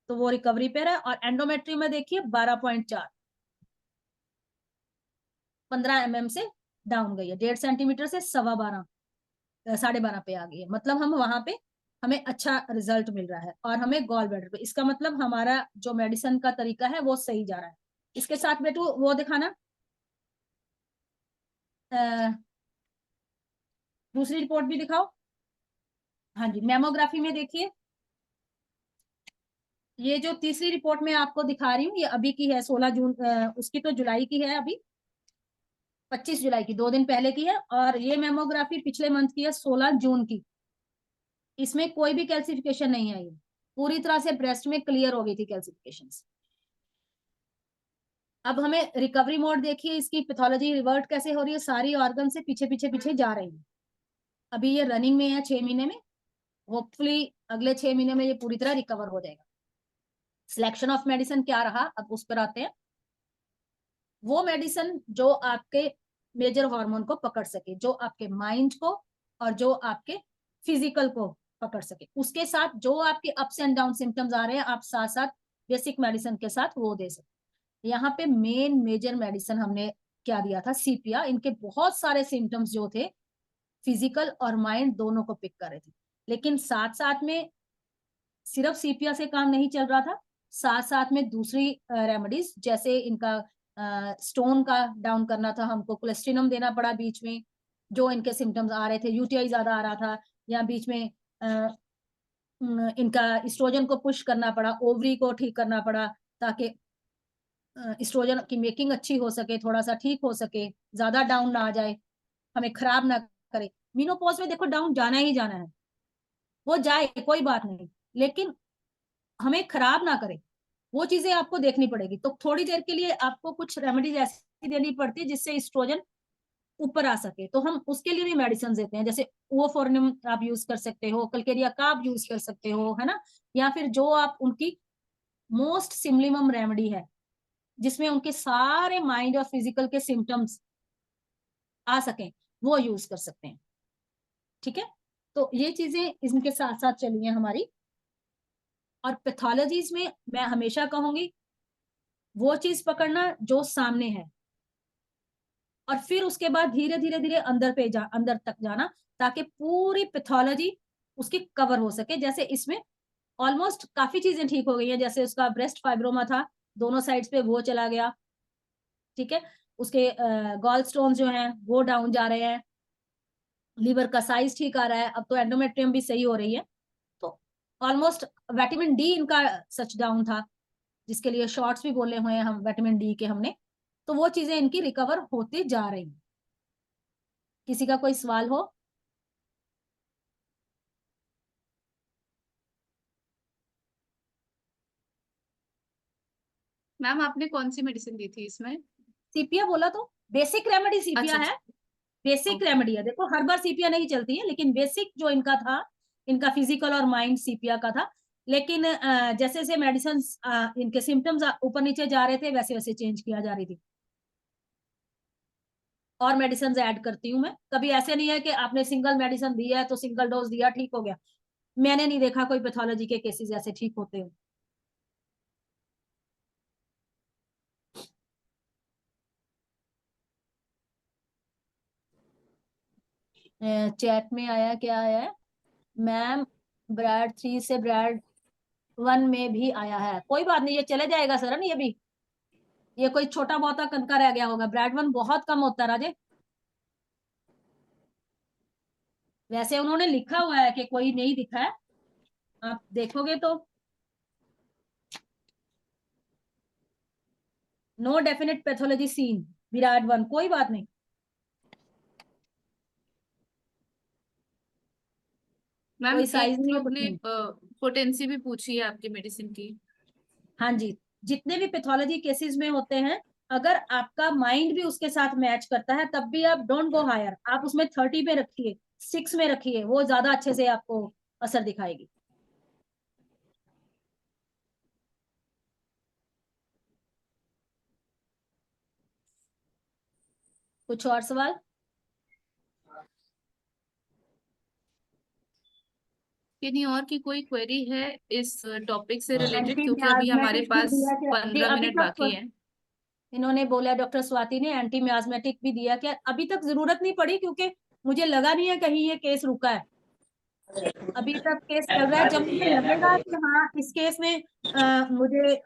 तो वो रिकवरी पे है। और एंडोमेट्री में देखिए 12.4, 15 mm से डाउन गई है, 1.5 सेंटीमीटर से 12.25, 12.5 पे आ गई है, मतलब हम वहां पे हमें अच्छा रिजल्ट मिल रहा है, और हमें गॉल ब्लैडर पे, इसका मतलब हमारा जो मेडिसिन का तरीका है वो सही जा रहा है। इसके साथ बेटू वो दिखाना, दूसरी रिपोर्ट भी दिखाओ। हाँ जी, मेमोग्राफी में देखिए, ये जो तीसरी रिपोर्ट में आपको दिखा रही हूँ, ये अभी की है, 16 जून, उसकी तो जुलाई की है, अभी 25 जुलाई की, 2 दिन पहले की है। और ये मेमोग्राफी पिछले मंथ की है, 16 जून की। इसमें कोई भी कैल्सिफिकेशन नहीं आई, पूरी तरह से ब्रेस्ट में क्लियर हो गई थी कैल्सिफिकेशन। अब हमें रिकवरी मोड देखिए, इसकी पैथोलॉजी रिवर्ट कैसे हो रही है, सारी ऑर्गन से पीछे पीछे पीछे जा रही है। अभी ये रनिंग में है 6 महीने में, होपफुली अगले 6 महीने में ये पूरी तरह रिकवर हो जाएगा। सिलेक्शन ऑफ मेडिसिन क्या रहा, अब उस पर आते हैं। वो मेडिसिन जो आपके मेजर हार्मोन को पकड़ सके, जो आपके माइंड को और जो आपके फिजिकल को पकड़ सके, उसके साथ जो आपके अप्स एंड डाउन सिम्टम्स आ रहे हैं, आप साथ साथ बेसिक मेडिसिन के साथ वो दे सकते। यहाँ पे मेन मेजर मेडिसिन हमने क्या दिया था, सीपिया। इनके बहुत सारे सिम्टम्स जो थे, फिजिकल और माइंड दोनों को पिक कर रहे थे, लेकिन साथ साथ में सिर्फ सीपिया से काम नहीं चल रहा था, साथ साथ में दूसरी रेमेडीज, जैसे इनका स्टोन का डाउन करना था, हमको कोलेस्ट्रिनम देना पड़ा बीच में, जो इनके सिम्टम्स आ रहे थे, यूटीआई ज्यादा आ रहा था, या बीच में इनका एस्ट्रोजन को पुश करना पड़ा, ओवरी को ठीक करना पड़ा, ताकि एस्ट्रोजन की मेकिंग अच्छी हो सके, थोड़ा सा ठीक हो सके, ज्यादा डाउन ना आ जाए, हमें खराब ना करे। मीनोपॉज में देखो डाउन जाना ही जाना है, वो जाए कोई बात नहीं, लेकिन हमें खराब ना करे, वो चीजें आपको देखनी पड़ेगी। तो थोड़ी देर के लिए आपको कुछ रेमेडीज ऐसी देनी पड़ती है जिससे एस्ट्रोजन ऊपर आ सके, तो हम उसके लिए भी मेडिसिन देते हैं, जैसे ओफोर्निम आप यूज कर सकते हो, कलकेरिया का आप यूज कर सकते हो, है ना, या फिर जो आप उनकी मोस्ट सिम्लिमम रेमेडी है जिसमें उनके सारे माइंड और फिजिकल के सिम्टम्स आ सके, वो यूज कर सकते हैं। ठीक है, तो ये चीजें इनके साथ साथ चली हैं हमारी। और पैथोलॉजीज में मैं हमेशा कहूंगी वो चीज पकड़ना जो सामने है, और फिर उसके बाद धीरे धीरे धीरे अंदर तक जाना, ताकि पूरी पैथोलॉजी उसकी कवर हो सके। जैसे इसमें ऑलमोस्ट काफी चीजें ठीक हो गई हैं, जैसे उसका ब्रेस्ट फाइब्रोमा था, दोनों साइड्स पे वो चला गया, ठीक है, उसके गॉल स्टोन जो हैं वो डाउन जा रहे हैं, लीवर का साइज ठीक आ रहा है, अब तो एंडोमेट्रियम भी सही हो रही है। तो ऑलमोस्ट विटामिन डी इनका सच डाउन था, जिसके लिए शॉर्ट्स भी बोले हुए हैं हम विटामिन डी के हमने, तो वो चीजें इनकी रिकवर होती जा रही हैं। किसी का कोई सवाल हो? मैम आपने कौन सी मेडिसिन दी थी इसमें? सीपिया बोला तो, बेसिक रेमेडी सीपिया अच्छा है, अच्छा। Basic okay. रेमेडी है। देखो हर बार सीपिया नहीं चलती है, लेकिन बेसिक जो इनका था, इनका फिजिकल और माइंड सीपिया का था। लेकिन जैसे जैसे मेडिसिन इनके सिम्टम्स ऊपर नीचे जा रहे थे, वैसे वैसे चेंज किया जा रही थी, और मेडिसिन ऐड करती हूँ मैं। कभी ऐसे नहीं है कि आपने सिंगल मेडिसिन दिया है तो सिंगल डोज दिया ठीक हो गया, मैंने नहीं देखा कोई पैथोलॉजी के केसेस ऐसे ठीक होते हो। चैट में आया, क्या आया है मैम, ब्रैड 3 से ब्रैड 1 में भी आया है, कोई बात नहीं, ये चले जाएगा सर, ये भी, ये कोई छोटा बहुत कनका रह गया होगा, ब्रैड 1 बहुत कम होता है राजे। वैसे उन्होंने लिखा हुआ है कि कोई नहीं दिखा है, आप देखोगे तो नो डेफिनेट पैथोलॉजी सीन विराट 1, कोई बात नहीं। मैम कोई साइज एक नहीं है, लोग कुछ ने नहीं। पोटेंसी भी पूछी है आपकी मेडिसिन की। हाँ जी, जितने भी पैथोलॉजी केसेस में होते हैं, अगर आपका माइंड भी उसके साथ मैच करता है, तब भी आप डोंट गो हायर, आप उसमें 30 पे रखिए, 6 में रखिए, वो ज्यादा अच्छे से आपको असर दिखाएगी। कुछ और सवाल? किन्हीं और की कोई क्वेरी है इस टॉपिक से रिलेटेड, एंटी क्योंकि अभी हमारे मियाजमेटिक भी पास दिया क्या अभी 15 अभी मिनट बाकी तक? है। इन्होंने बोला, डॉक्टर स्वाति ने एंटी मियाजमेटिक भी दिया क्या? अभी तक जरूरत नहीं पड़ी, क्योंकि मुझे लगा नहीं है कहीं ये केस रुका है, अभी तक केस चल रहा है। जब मुझे लगेगा कि हाँ इस केस में मुझे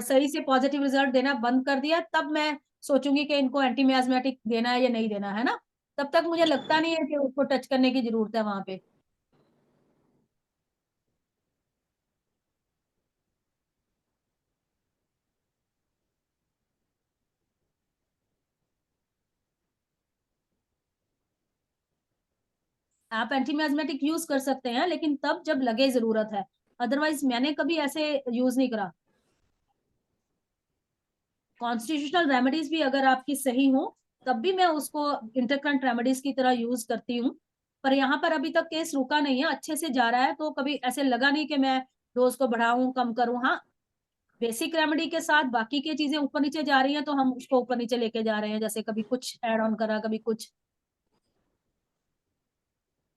सही से पॉजिटिव रिजल्ट देना बंद कर दिया, तब मैं सोचूंगी कि इनको एंटी मियाजमेटिक देना है या नहीं देना है ना। तब तक मुझे लगता नहीं है कि उसको टच करने की जरूरत है वहां पे। आप एंटी मियाजमेटिक यूज कर सकते हैं, लेकिन तब जब लगे जरूरत है, अदरवाइज मैंने कभी ऐसे यूज नहीं करा। कॉन्स्टिट्यूशनल रेमेडीज भी अगर आपकी सही हो, तब भी मैं उसको इंटरकरेंट रेमेडीज की तरह यूज करती हूँ। पर यहाँ पर अभी तक केस रुका नहीं है, अच्छे से जा रहा है, तो कभी ऐसे लगा नहीं कि मैं डोज को बढ़ाऊं कम करूं। हाँ, बेसिक रेमेडी के साथ बाकी की चीजें ऊपर नीचे जा रही हैं, तो हम उसको ऊपर नीचे लेके जा रहे हैं, जैसे कभी कुछ ऐड ऑन करा, कभी कुछ।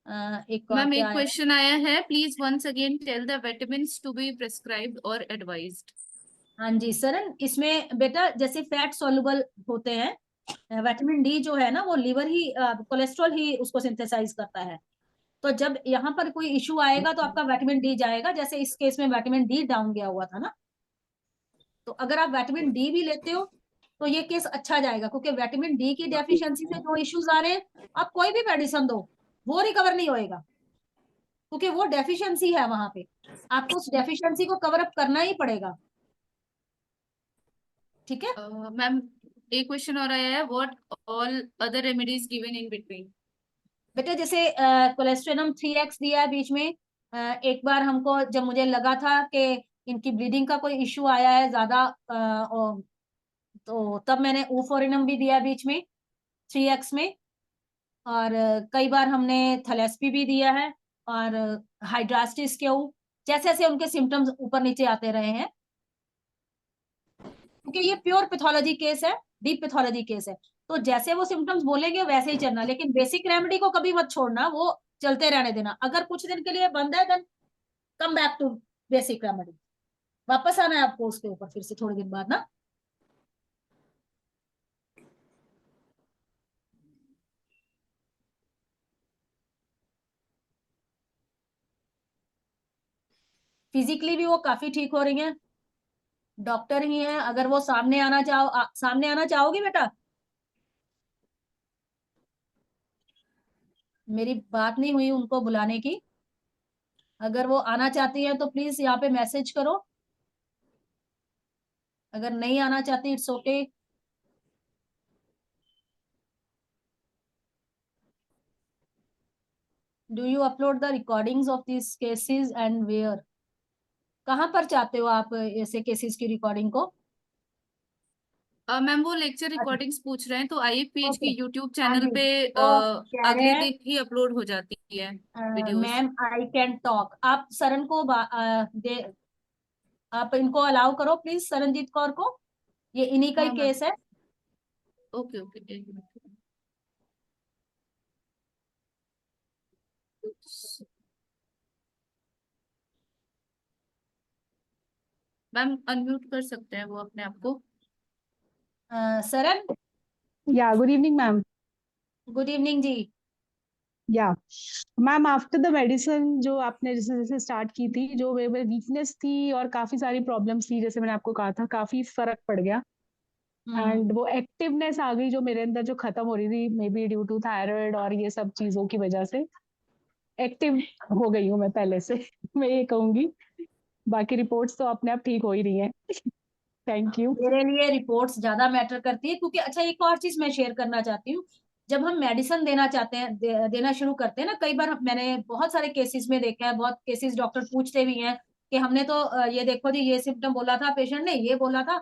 एक और मैम क्या एक आया है? क्वेश्चन आया है, please once again tell the vitamin to be prescribed और एडवाइज्ड। हाँ जी सर, इसमें बेटा जैसे फैट सॉल्युबल होते हैं, विटामिन डी जो है ना, वो लीवर ही कोलेस्ट्रॉल ही उसको सिंथेसाइज करता है। तो जब यहाँ पर कोई इशू आएगा तो आपका विटामिन डी जाएगा, जैसे इस केस में विटामिन डी डाउन गया हुआ था ना। तो अगर आप विटामिन डी भी लेते हो तो ये केस अच्छा जाएगा, क्योंकि विटामिन डी की डेफिशिएंसी से जो इश्यूज आ रहे हैं, आप कोई भी मेडिसिन दो वो रिकवर नहीं होएगा, क्योंकि वो डेफिशिएंसी है वहां पे, आपको उस डेफिशिएंसी को कवर अप करना ही पड़ेगा। ठीक है। मैम एक क्वेश्चन और आया है, what all other remedies given in between. बेटा जैसे कोलेस्ट्रेनम 3x दिया है बीच में, एक बार हमको जब मुझे लगा था कि इनकी ब्लीडिंग का कोई इश्यू आया है ज्यादा, तो तब मैंने ऊफोरिनम भी दिया बीच में 3x में, और कई बार हमने थैलेस्पी भी दिया है, और हाइड्रास्टिस क्यू, जैसे जैसे उनके सिम्टम्स ऊपर नीचे आते रहे हैं, क्योंकि ये प्योर पैथोलॉजी केस है, डीप पैथोलॉजी केस है, तो जैसे वो सिम्टम्स बोलेंगे वैसे ही चलना, लेकिन बेसिक रेमेडी को कभी मत छोड़ना, वो चलते रहने देना। अगर कुछ दिन के लिए बंद है then come back to basic remedy, वापस आना है आपको उसके ऊपर फिर से थोड़े दिन बाद ना। फिजिकली भी वो काफी ठीक हो रही हैं, डॉक्टर ही हैं, अगर वो सामने आना सामने आना चाहोगी बेटा? मेरी बात नहीं हुई उनको बुलाने की, अगर वो आना चाहती है तो प्लीज यहाँ पे मैसेज करो, अगर नहीं आना चाहती it's okay. Do you upload the recordings of this cases and where? कहाँ पर चाहते हो आप ऐसे केसेस की रिकॉर्डिंग को? मैम वो लेक्चर अच्छा, रिकॉर्डिंग्स पूछ रहे हैं, तो IF PH ओके। की यूट्यूब हाँ चैनल जी, पे तो कह रहे अगले हैं दिन ही अपलोड हो जाती है videos. Ma'am I can talk, आप सरन को आप इनको अलाउ करो प्लीज, सरनजीत कौर को, ये इन्हीं का ही हाँ मैम। केस है। ओके ओके, एक मिनट। मैम अनम्यूट कर सकते हैं वो अपने आप को। Saran, Yeah, good evening, ma'am. Good evening जी। Yeah ma'am, after the medicine जो आपने जैसे जैसे स्टार्ट की थी, जो मेरे वीकनेस थी और काफी सारी प्रॉब्लम्स थी, जैसे मैंने आपको कहा था, काफी फर्क पड़ गया। एंड वो एक्टिवनेस आ गई जो मेरे अंदर जो खत्म हो रही थी, maybe due to thyroid और ये सब चीजों की वजह से एक्टिव हो गई हूँ मैं पहले से। मैं ये कहूंगी, बाकी रिपोर्ट्स तो अपने आप ठीक हो ही रही हैं। Thank you. मेरे लिए रिपोर्ट्स ज्यादा मैटर करती है, क्योंकि अच्छा एक और चीज मैं शेयर करना चाहती हूँ, जब हम मेडिसिन देना चाहते हैं, देना शुरू करते हैं ना, कई बार मैंने बहुत सारे केसेस में देखा है, बहुत केसेस डॉक्टर पूछते भी हैं कि हमने तो ये देखो जी ये सिम्टम बोला था पेशेंट ने, ये बोला था,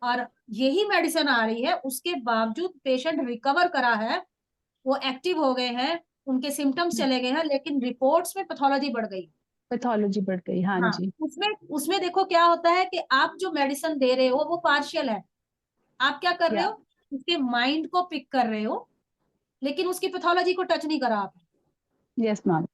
और यही मेडिसिन आ रही है, उसके बावजूद पेशेंट रिकवर करा है, वो एक्टिव हो गए हैं, उनके सिम्टम्स चले गए हैं, लेकिन रिपोर्ट्स में पैथोलॉजी बढ़ गई। पैथोलॉजी बढ़ गई, हाँ हाँ, जी। उसमें उसमें देखो क्या होता है कि आप जो मेडिसिन दे रहे हो वो पार्शियल है, आप क्या कर रहे या हो, उसके माइंड को पिक कर रहे हो, लेकिन उसकी पैथोलॉजी को टच नहीं करा आपने। Yes ma'am.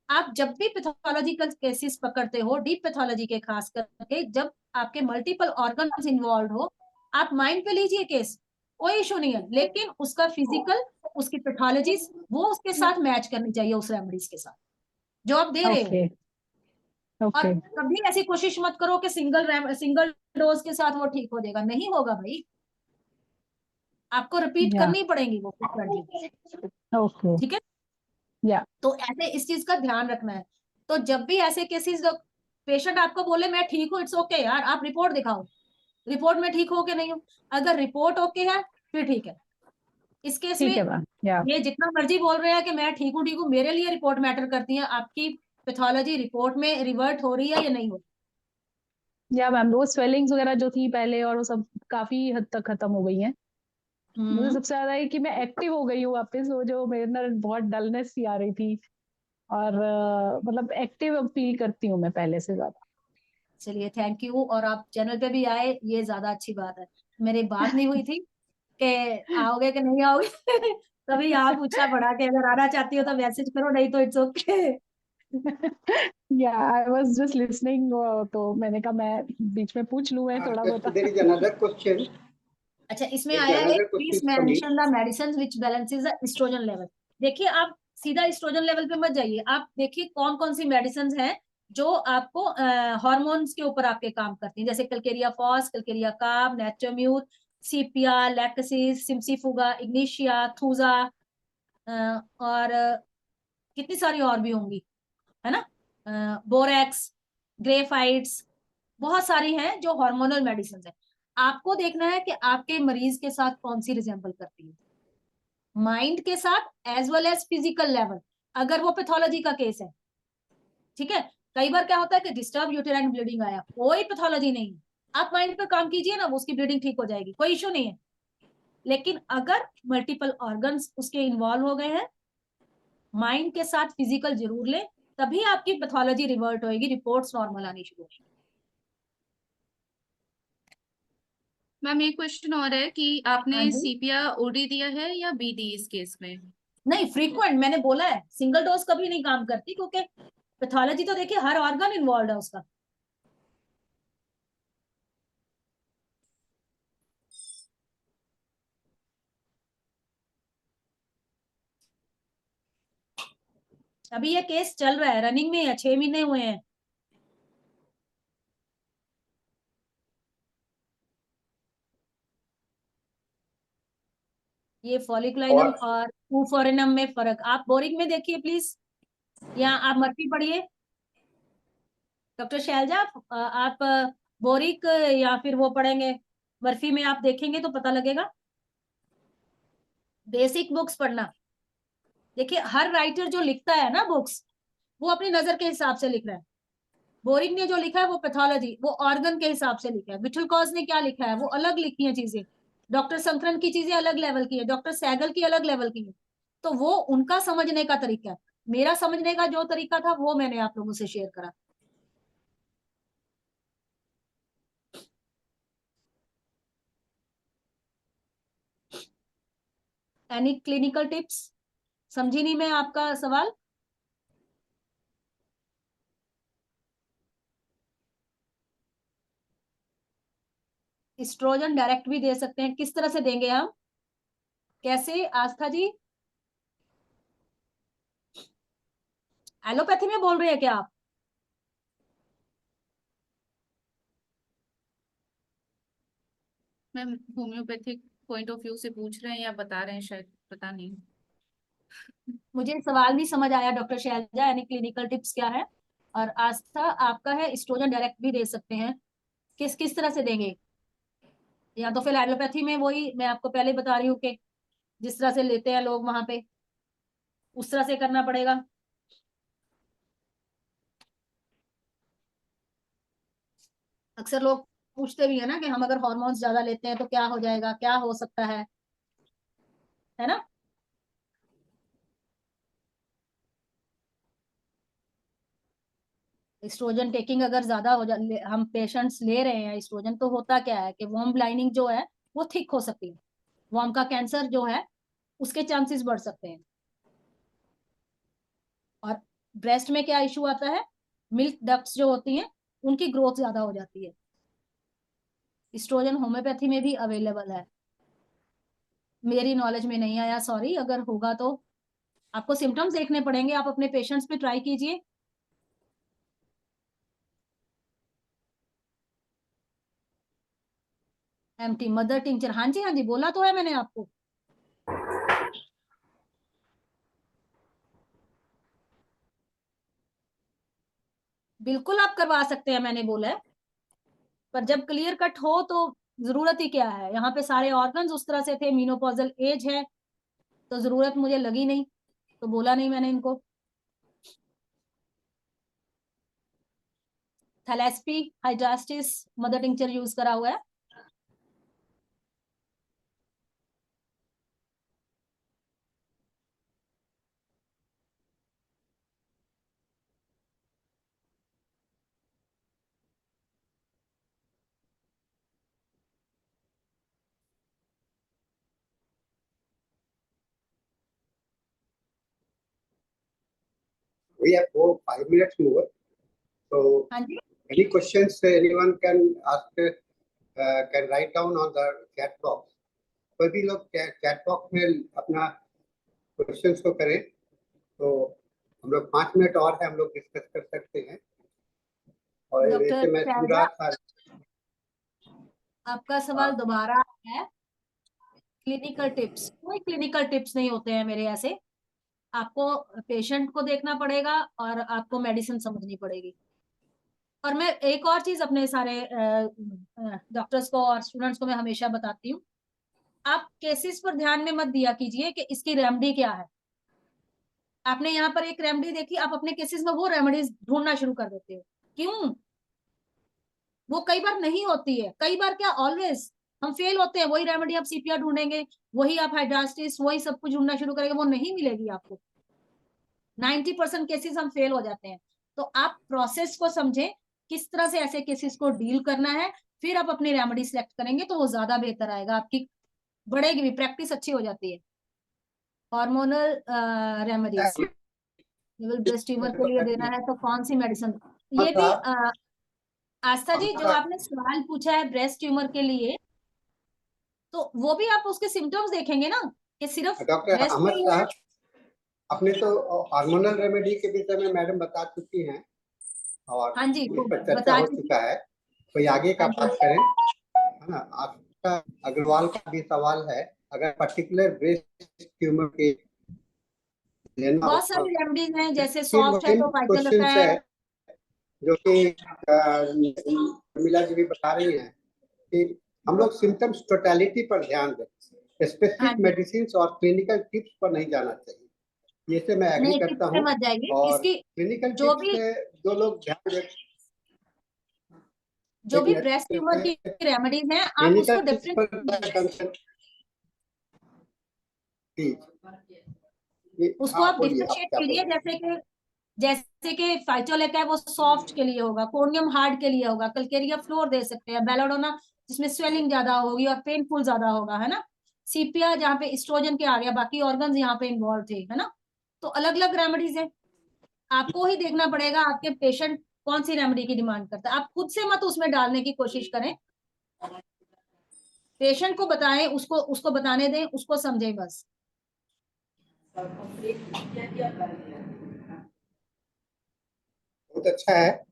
आप जब भी पैथोलॉजिकल केसेस पकड़ते हो, डीप पैथोलॉजी के खास करके, जब आपके मल्टीपल ऑर्गन्स इन्वॉल्व हो, आप माइंड पे लीजिए केस, कोई इशू नहीं है, लेकिन उसका फिजिकल, उसकी पैथोलॉजी वो उसके साथ मैच करनी चाहिए, उस रेमेडीज के साथ जो आप दे रहे हो। ओके और ओके। कभी ऐसी कोशिश मत करो कि सिंगल डोज के साथ वो ठीक हो जाएगा, नहीं होगा भाई, आपको रिपीट या करनी पड़ेगी वो frequently। ओके। ठीक है, या तो ऐसे इस चीज का ध्यान रखना है। तो जब भी ऐसे केसेस, पेशेंट आपको बोले मैं ठीक हूँ, इट्स ओके यार, आप रिपोर्ट दिखाओ, रिपोर्ट में ठीक हो के नहीं हो, अगर रिपोर्ट ओके है फिर ठीक है। इस केस में ठीक है मैम। या ये जितना मर्जी बोल रहे हैं कि मैं ठीक हूँ, मेरे लिए रिपोर्ट मैटर करती है, आपकी पैथोलॉजी रिपोर्ट में रिवर्ट हो रही है या नहीं हो या मैम, वो स्वेलिंग्स वगैरह जो थी पहले और वो सब काफी हद तक खत्म हो गई हैं। मुझे रही। सबसे ज्यादा है कि मैं एक्टिव हो गई हूँ वापस, वो जो मेरे अंदर बहुत डलनेस सी आ रही थी, और मतलब एक्टिव फील करती हूँ मैं पहले से ज्यादा। चलिए थैंक यू, और आप चैनल पे भी आए, ये ज्यादा अच्छी बात है। मेरी बात नहीं हुई थी कि आओगे कि नहीं आओगे तभी यहाँ पूछना पड़ा कि अगर आना चाहती हो तो मैसेज करो, नहीं तो इट्स ओके। या आई वाज जस्ट लिसनिंग, तो मैंने कहा मैं बीच में पूछ लूं, मैं थोड़ा बहुत। There is another question. अच्छा, इसमें There is आया है another please question for me. Mention the medicine which balances the oestrogen level. देखिए आप सीधा एस्ट्रोजन लेवल पे मत जाइए, आप देखिए कौन कौन सी मेडिसिन हैं जो आपको हार्मोन्स के ऊपर आपके काम करती हैं, जैसे कलकेरिया फॉस, कलकेरिया काम, नेचोम्यूर, सीपिया, लैक्सिस, सिम्सीफुगा, इग्निशिया, थूजा, और कितनी सारी और भी होंगी, है ना, बोरेक्स, ग्रेफाइट्स, बहुत सारी हैं जो हार्मोनल मेडिसिन है। आपको देखना है कि आपके मरीज के साथ कौन सी रिजेंबल करती है, माइंड के साथ as well as physical level, अगर वो पैथोलॉजी का केस है। ठीक है, कई बार क्या होता है कि डिस्टर्ब यूटेराइन ब्लीडिंग आया, कोई पैथोलॉजी नहीं है, आप माइंड पर काम कीजिए ना, उसकी ब्लीडिंग ठीक हो जाएगी, कोई इश्यू नहीं है। लेकिन अगर मल्टीपल ऑर्गन्स उसके इन्वॉल्व हो गए हैं, माइंड के साथ फिजिकल जरूर ले, तभी आपकी पैथोलॉजी रिवर्ट होएगी, रिपोर्ट्स नॉर्मल आनी शुरू होगी। मैम एक क्वेश्चन और है कि हाँ आपने जी। सीपिया ओडी दिया है या बीडी इस केस में? नहीं, फ्रीक्वेंट मैंने बोला है, सिंगल डोज कभी नहीं काम करती, क्योंकि पैथोलॉजी तो देखिए हर ऑर्गन इन्वॉल्व है उसका। अभी ये केस चल रहा है, रनिंग में है, 6 महीने हुए हैं। ये फॉलिकुलाइनम और फॉरेनम में फर्क आप बोरिक में देखिए प्लीज, या आप मर्फी पढ़िए। डॉक्टर शैलजा, आप बोरिक या फिर वो पढ़ेंगे मर्फी में, आप देखेंगे तो पता लगेगा। बेसिक बुक्स पढ़ना। देखिए हर राइटर जो लिखता है ना बुक्स, वो अपनी नजर के हिसाब से लिख रहा है। बोरिक ने जो लिखा है वो पैथोलॉजी, वो ऑर्गन के हिसाब से लिखा है। विठल कॉज ने क्या लिखा है, वो अलग लिखी है चीजें। डॉक्टर संकरन की चीजें अलग लेवल की है, डॉक्टर सैगल की अलग लेवल की है। तो वो उनका समझने का तरीका है, मेरा समझने का जो तरीका था वो मैंने आप लोगों से शेयर करा। Any clinical tips? समझी नहीं मैं आपका सवाल। एस्ट्रोजन डायरेक्ट भी दे सकते हैं, किस तरह से देंगे हम, कैसे आस्था जी? एलोपैथी में बोल रहे हैं क्या आप? Ma'am homeopathic point of view से पूछ रहे हैं या बता रहे हैं, शायद पता नहीं। मुझे सवाल नहीं समझ आया डॉक्टर शैलजा, यानी क्लिनिकल टिप्स क्या है। और आस्था आपका है एस्ट्रोजन डायरेक्ट भी दे सकते हैं, किस किस तरह से देंगे? या तो फिर एलोपैथी में वही मैं आपको पहले बता रही हूँ कि जिस तरह से लेते हैं लोग वहां पे, उस तरह से करना पड़ेगा। अक्सर लोग पूछते भी है ना कि हम अगर हॉर्मोन्स ज्यादा लेते हैं तो क्या हो जाएगा, क्या हो सकता है ना। एस्ट्रोजन टेकिंग अगर ज्यादा हो जाए, हम पेशेंट्स ले रहे हैं एस्ट्रोजन, तो होता क्या है कि वॉर्म लाइनिंग जो है वो थिक हो सकती है, वॉर्म का कैंसर जो है उसके चांसेस बढ़ सकते हैं। और ब्रेस्ट में क्या इशू आता है, मिल्क डक्ट्स जो होती हैं उनकी ग्रोथ ज्यादा हो जाती है। एस्ट्रोजन होम्योपैथी में भी अवेलेबल है, मेरी नॉलेज में नहीं आया, सॉरी। अगर होगा तो आपको सिम्टम्स देखने पड़ेंगे, आप अपने पेशेंट्स पे ट्राई कीजिए। एमटी मदर टिंचर, हाँ जी हाँ जी, बोला तो है मैंने आपको। बिल्कुल आप करवा सकते हैं, मैंने बोला है। पर जब क्लियर कट हो तो जरूरत ही क्या है, यहाँ पे सारे ऑर्गन्स उस तरह से थे, मीनोपॉजल एज है, तो जरूरत मुझे लगी नहीं, तो बोला नहीं मैंने इनको। थैलेस्पी हाइड्रास्टिस मदर टिंचर यूज करा हुआ है। We have 5 minutes more. So, हाँ जी, any questions anyone can ask, can write down on the chat box. कोई भी लोग chat box में अपना questions को करें, तो हम लोग 5 मिनट और है, हम लोग डिस्कस कर सकते हैं। और डॉक्टर वैसे मैं सुन शैलजा, रहा था, आपका सवाल दोबारा है क्लिनिकल टिप्स। कोई क्लिनिकल टिप्स नहीं होते हैं मेरे ऐसे। आपको पेशेंट को देखना पड़ेगा और आपको मेडिसिन समझनी पड़ेगी। और मैं एक और चीज अपने सारे डॉक्टर्स को और स्टूडेंट्स को मैं हमेशा बताती हूँ, आप केसेस पर ध्यान में मत दिया कीजिए कि इसकी रेमेडी क्या है। आपने यहाँ पर एक रेमेडी देखी, आप अपने केसेस में वो रेमेडीज ढूंढना शुरू कर देते हो। क्यों? वो कई बार नहीं होती है, कई बार क्या ऑलवेज हम फेल होते हैं। वही रेमेडी आप सीपीआर ढूंढेंगे, वही आप हाइड्रास्टिस, वही सब कुछ ढूंढना शुरू करेंगे, वो नहीं मिलेगी आपको। 90% केसेस हम फेल हो जाते हैं। तो आप प्रोसेस को समझें, किस तरह से ऐसे केसेस को डील करना है, फिर आप अपनी रेमेडी सिलेक्ट करेंगे तो वो ज्यादा बेहतर आएगा, आपकी बढ़ेगी भी, प्रैक्टिस अच्छी हो जाती है। हार्मोनल रेमेडीज ब्रेस्ट ट्यूमर के लिए देना है तो कौन सी मेडिसिन? ये भी आस्था जी, जो आपने सवाल पूछा है ब्रेस्ट ट्यूमर के लिए, तो वो भी आप उसके सिम्टम्स देखेंगे ना, कि सिर्फ डॉक्टर ब्रेस्ट अहमद ट्यूमर। साहब, आपने तो हार्मोनल रेमेडी के विषय में मैडम बता चुकी हैं और हाँ जी, इस वो पर चर्चा बता हो चुकी। चुका है। कोई आगे का हाँ जी, बात करें, है ना। आपका अग्रवाल का भी सवाल है, अगर पर्टिकुलर ब्रेस्ट ट्यूमर के लेना बहुत हो, सारी रेमेडीज हैं, जैसे फिर सॉफ्ट है वही तो फाइटल क्वेश्चन है। है जो कि मिला जी भी बता रही हैं कि हम लोग सिम्टम्स टोटलिटी पर ध्यान दें, हाँ स्पेसिफिक जी, मेडिसिन और क्लिनिकल टिप्स पर नहीं जाना चाहिए। ये से मैं एग्री नहीं करता टिप्स पे हूँ। मत जाइए। और इसकी क्लिनिकल जो टिप्स भी पे जो लोग ध्यान दें, जो एक भी मिनट, ब्रेस्ट ट्यूमर की रेमेडीज हैं, आप क्लिनिकल उसको टिप्स पर डिफरेंट कंसर्न, उसको हाँ आप बोलिए, आप डिफरेंशिएट क्या बोल कीजिए। रहे हैं। जैसे कि फाइटोलेक है, वो सॉफ्ट के लिए होगा, कोर्नियम हार्ड के लिए होगा, कल्केरिया फ्लोर दे सकते हैं, बेलाडोना जिसमें स्वेलिंग ज्यादा होगी और पेनफुल ज्यादा होगा, है ना। सीपिया जहाँ पे एस्ट्रोजन के आ गया, बाकी ऑर्गन्स यहाँ पे इन्वॉल्व थे, है ना। तो अलग अलग रेमेडीज है, आपको ही देखना पड़ेगा आपके पेशेंट कौन सी रेमेडी की डिमांड करता है। आप खुद से मत उसमें डालने की कोशिश करें, पेशेंट को बताएं, उसको उसको बताने दें, उसको समझें बस। बहुत अच्छा है।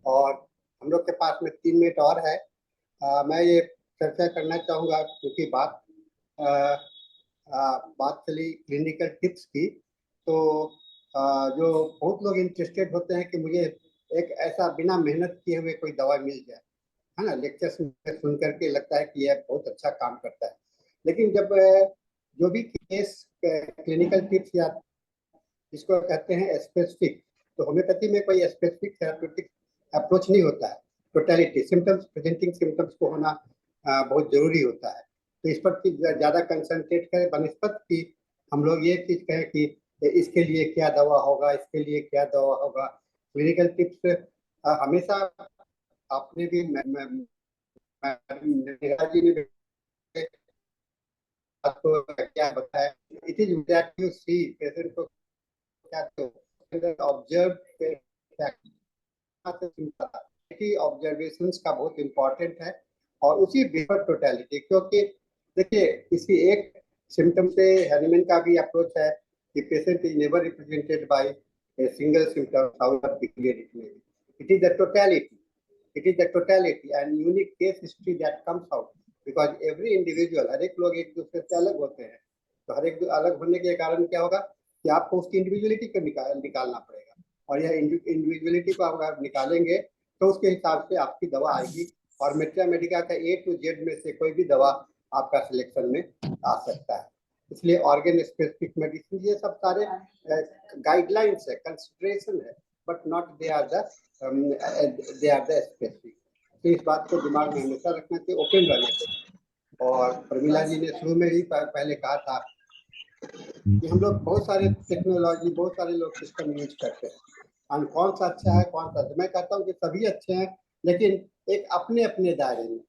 और हम लोग के पास में 3 मिनट और है। मैं ये चर्चा करना चाहूँगा, क्योंकि आ, बात चली क्लिनिकल टिप्स की, तो जो बहुत लोग इंटरेस्टेड होते हैं कि मुझे एक ऐसा बिना मेहनत किए हुए कोई दवा मिल जाए, है ना। लेक्चर्स में सुन करके लगता है कि यह बहुत अच्छा काम करता है, लेकिन जब जो भी केस क्लिनिकल टिप्स या जिसको कहते हैं स्पेसिफिक, तो होम्योपैथी में कोई स्पेसिफिक थेराप्यूटिक अप्रोच नहीं होता है। टोटलिटी सिम्टम्स, प्रेजेंटिंग सिम्टम्स को होना बहुत जरूरी होता है। तो इस पर ज़्यादा कंसंट्रेट करें बनस्पत की, हम लोग ये चीज़ कहें कि इसके लिए क्या दवा होगा, इसके लिए क्या दवा होगा। क्लिनिकल टिप्स हमेशा आपने भी नेहा जी ने भी आपको क्या बताया, it is that you see patient को क्या ऑब्जर्व ऑब्जर्वेशंस का बहुत इंपॉर्टेंट है। और उसी बेहतर टोटलिटी, क्योंकि देखिए किसी एक सिम्टम से हैनीमैन का भी अप्रोच है कि patient is never represented by a single symptom, however declared it may be. It is the totality, it is the totality and unique case history that comes out, because every individual, हर एक लोग एक दूसरे से अलग होते हैं। तो हर एक अलग होने के कारण क्या होगा कि आपको उसकी इंडिविजुअलिटी को निकालना पड़ेगा, और यह इंडिविजुअलिटी को आप निकालेंगे तो उसके हिसाब से आपकी दवा आएगी। और मेट्रा मेडिका का A to Z में से कोई भी दवा आपका सिलेक्शन में आ सकता है। इसलिए ऑर्गन स्पेसिफिक मेडिसिन ये सब सारे गाइडलाइंस है, कंसिडरेशन है, but not they are the specific. तो इस बात को दिमाग में हमेशा रखना चाहिए, ओपन रहना चाहिए। और प्रमिला जी ने शुरू में ही पहले कहा था कि हम लोग बहुत सारे टेक्नोलॉजी, बहुत सारे लोग सिस्टम यूज करते हैं, और कौन सा अच्छा है कौन सा, मैं कहता हूँ कि सभी अच्छे हैं, लेकिन एक अपने अपने दायरे में,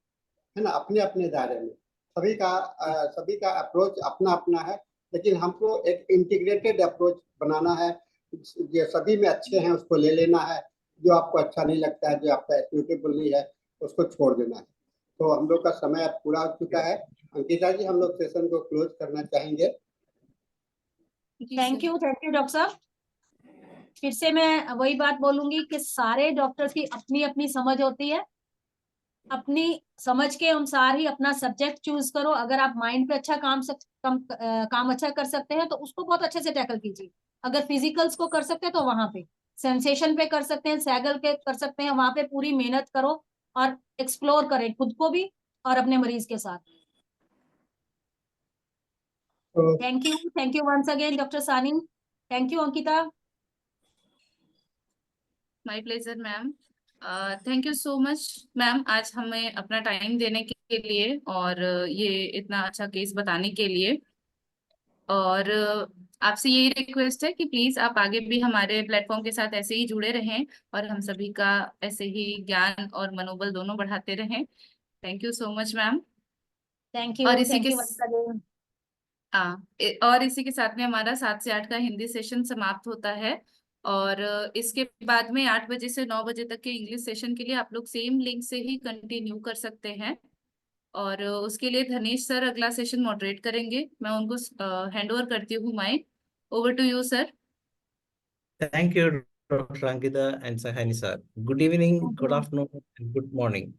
है ना, अपने अपने दायरे में। सभी का अप्रोच अपना अपना है, लेकिन हमको एक इंटीग्रेटेड अप्रोच बनाना है। जो सभी में अच्छे हैं उसको ले लेना है, जो आपको अच्छा नहीं लगता है, जो आपका सूटेबल नहीं है, उसको छोड़ देना है। तो हम लोग का समय अब पूरा हो चुका है। अंकिता जी, हम लोग सेशन को क्लोज करना चाहेंगे। थैंक यू डॉक्टर साहब। फिर से मैं वही बात बोलूंगी कि सारे डॉक्टर्स की अपनी अपनी समझ होती है, अपनी समझ के अनुसार ही अपना सब्जेक्ट चूज करो। अगर आप माइंड पे अच्छा काम अच्छा कर सकते हैं तो उसको बहुत अच्छे से टैकल कीजिए। अगर फिजिकल्स को कर सकते हैं तो वहां पे, सेंसेशन पे कर सकते हैं, सैगल के कर सकते हैं, वहां पे पूरी मेहनत करो और एक्सप्लोर करें खुद को भी और अपने मरीज के साथ। तो thank you once again doctor Sani. Thank you Ankita. My pleasure ma'am. Thank you so much ma'am, आज हमें अपना टाइम देने के लिए और ये इतना अच्छा केस बताने के लिए। और आपसे यही रिक्वेस्ट है कि प्लीज आप आगे भी हमारे प्लेटफॉर्म के साथ ऐसे ही जुड़े रहें और हम सभी का ऐसे ही ज्ञान और मनोबल दोनों बढ़ाते रहें। Thank you so much ma'am. और इसी के थैंक यू वंस अगेन। और इसी के साथ में हमारा 7 से 8 का हिंदी सेशन समाप्त होता है। और इसके बाद में 8 बजे से 9 बजे तक के इंग्लिश सेशन के लिए आप लोग सेम लिंक से ही कंटिन्यू कर सकते हैं। और उसके लिए धनेश सर अगला सेशन मॉडरेट करेंगे। मैं उनको हैंड ओवर करती हूँ mic. Over to you sir. Thank you, Dr. Ankita and Sahani sir. Good evening, thank good you. afternoon, and good morning.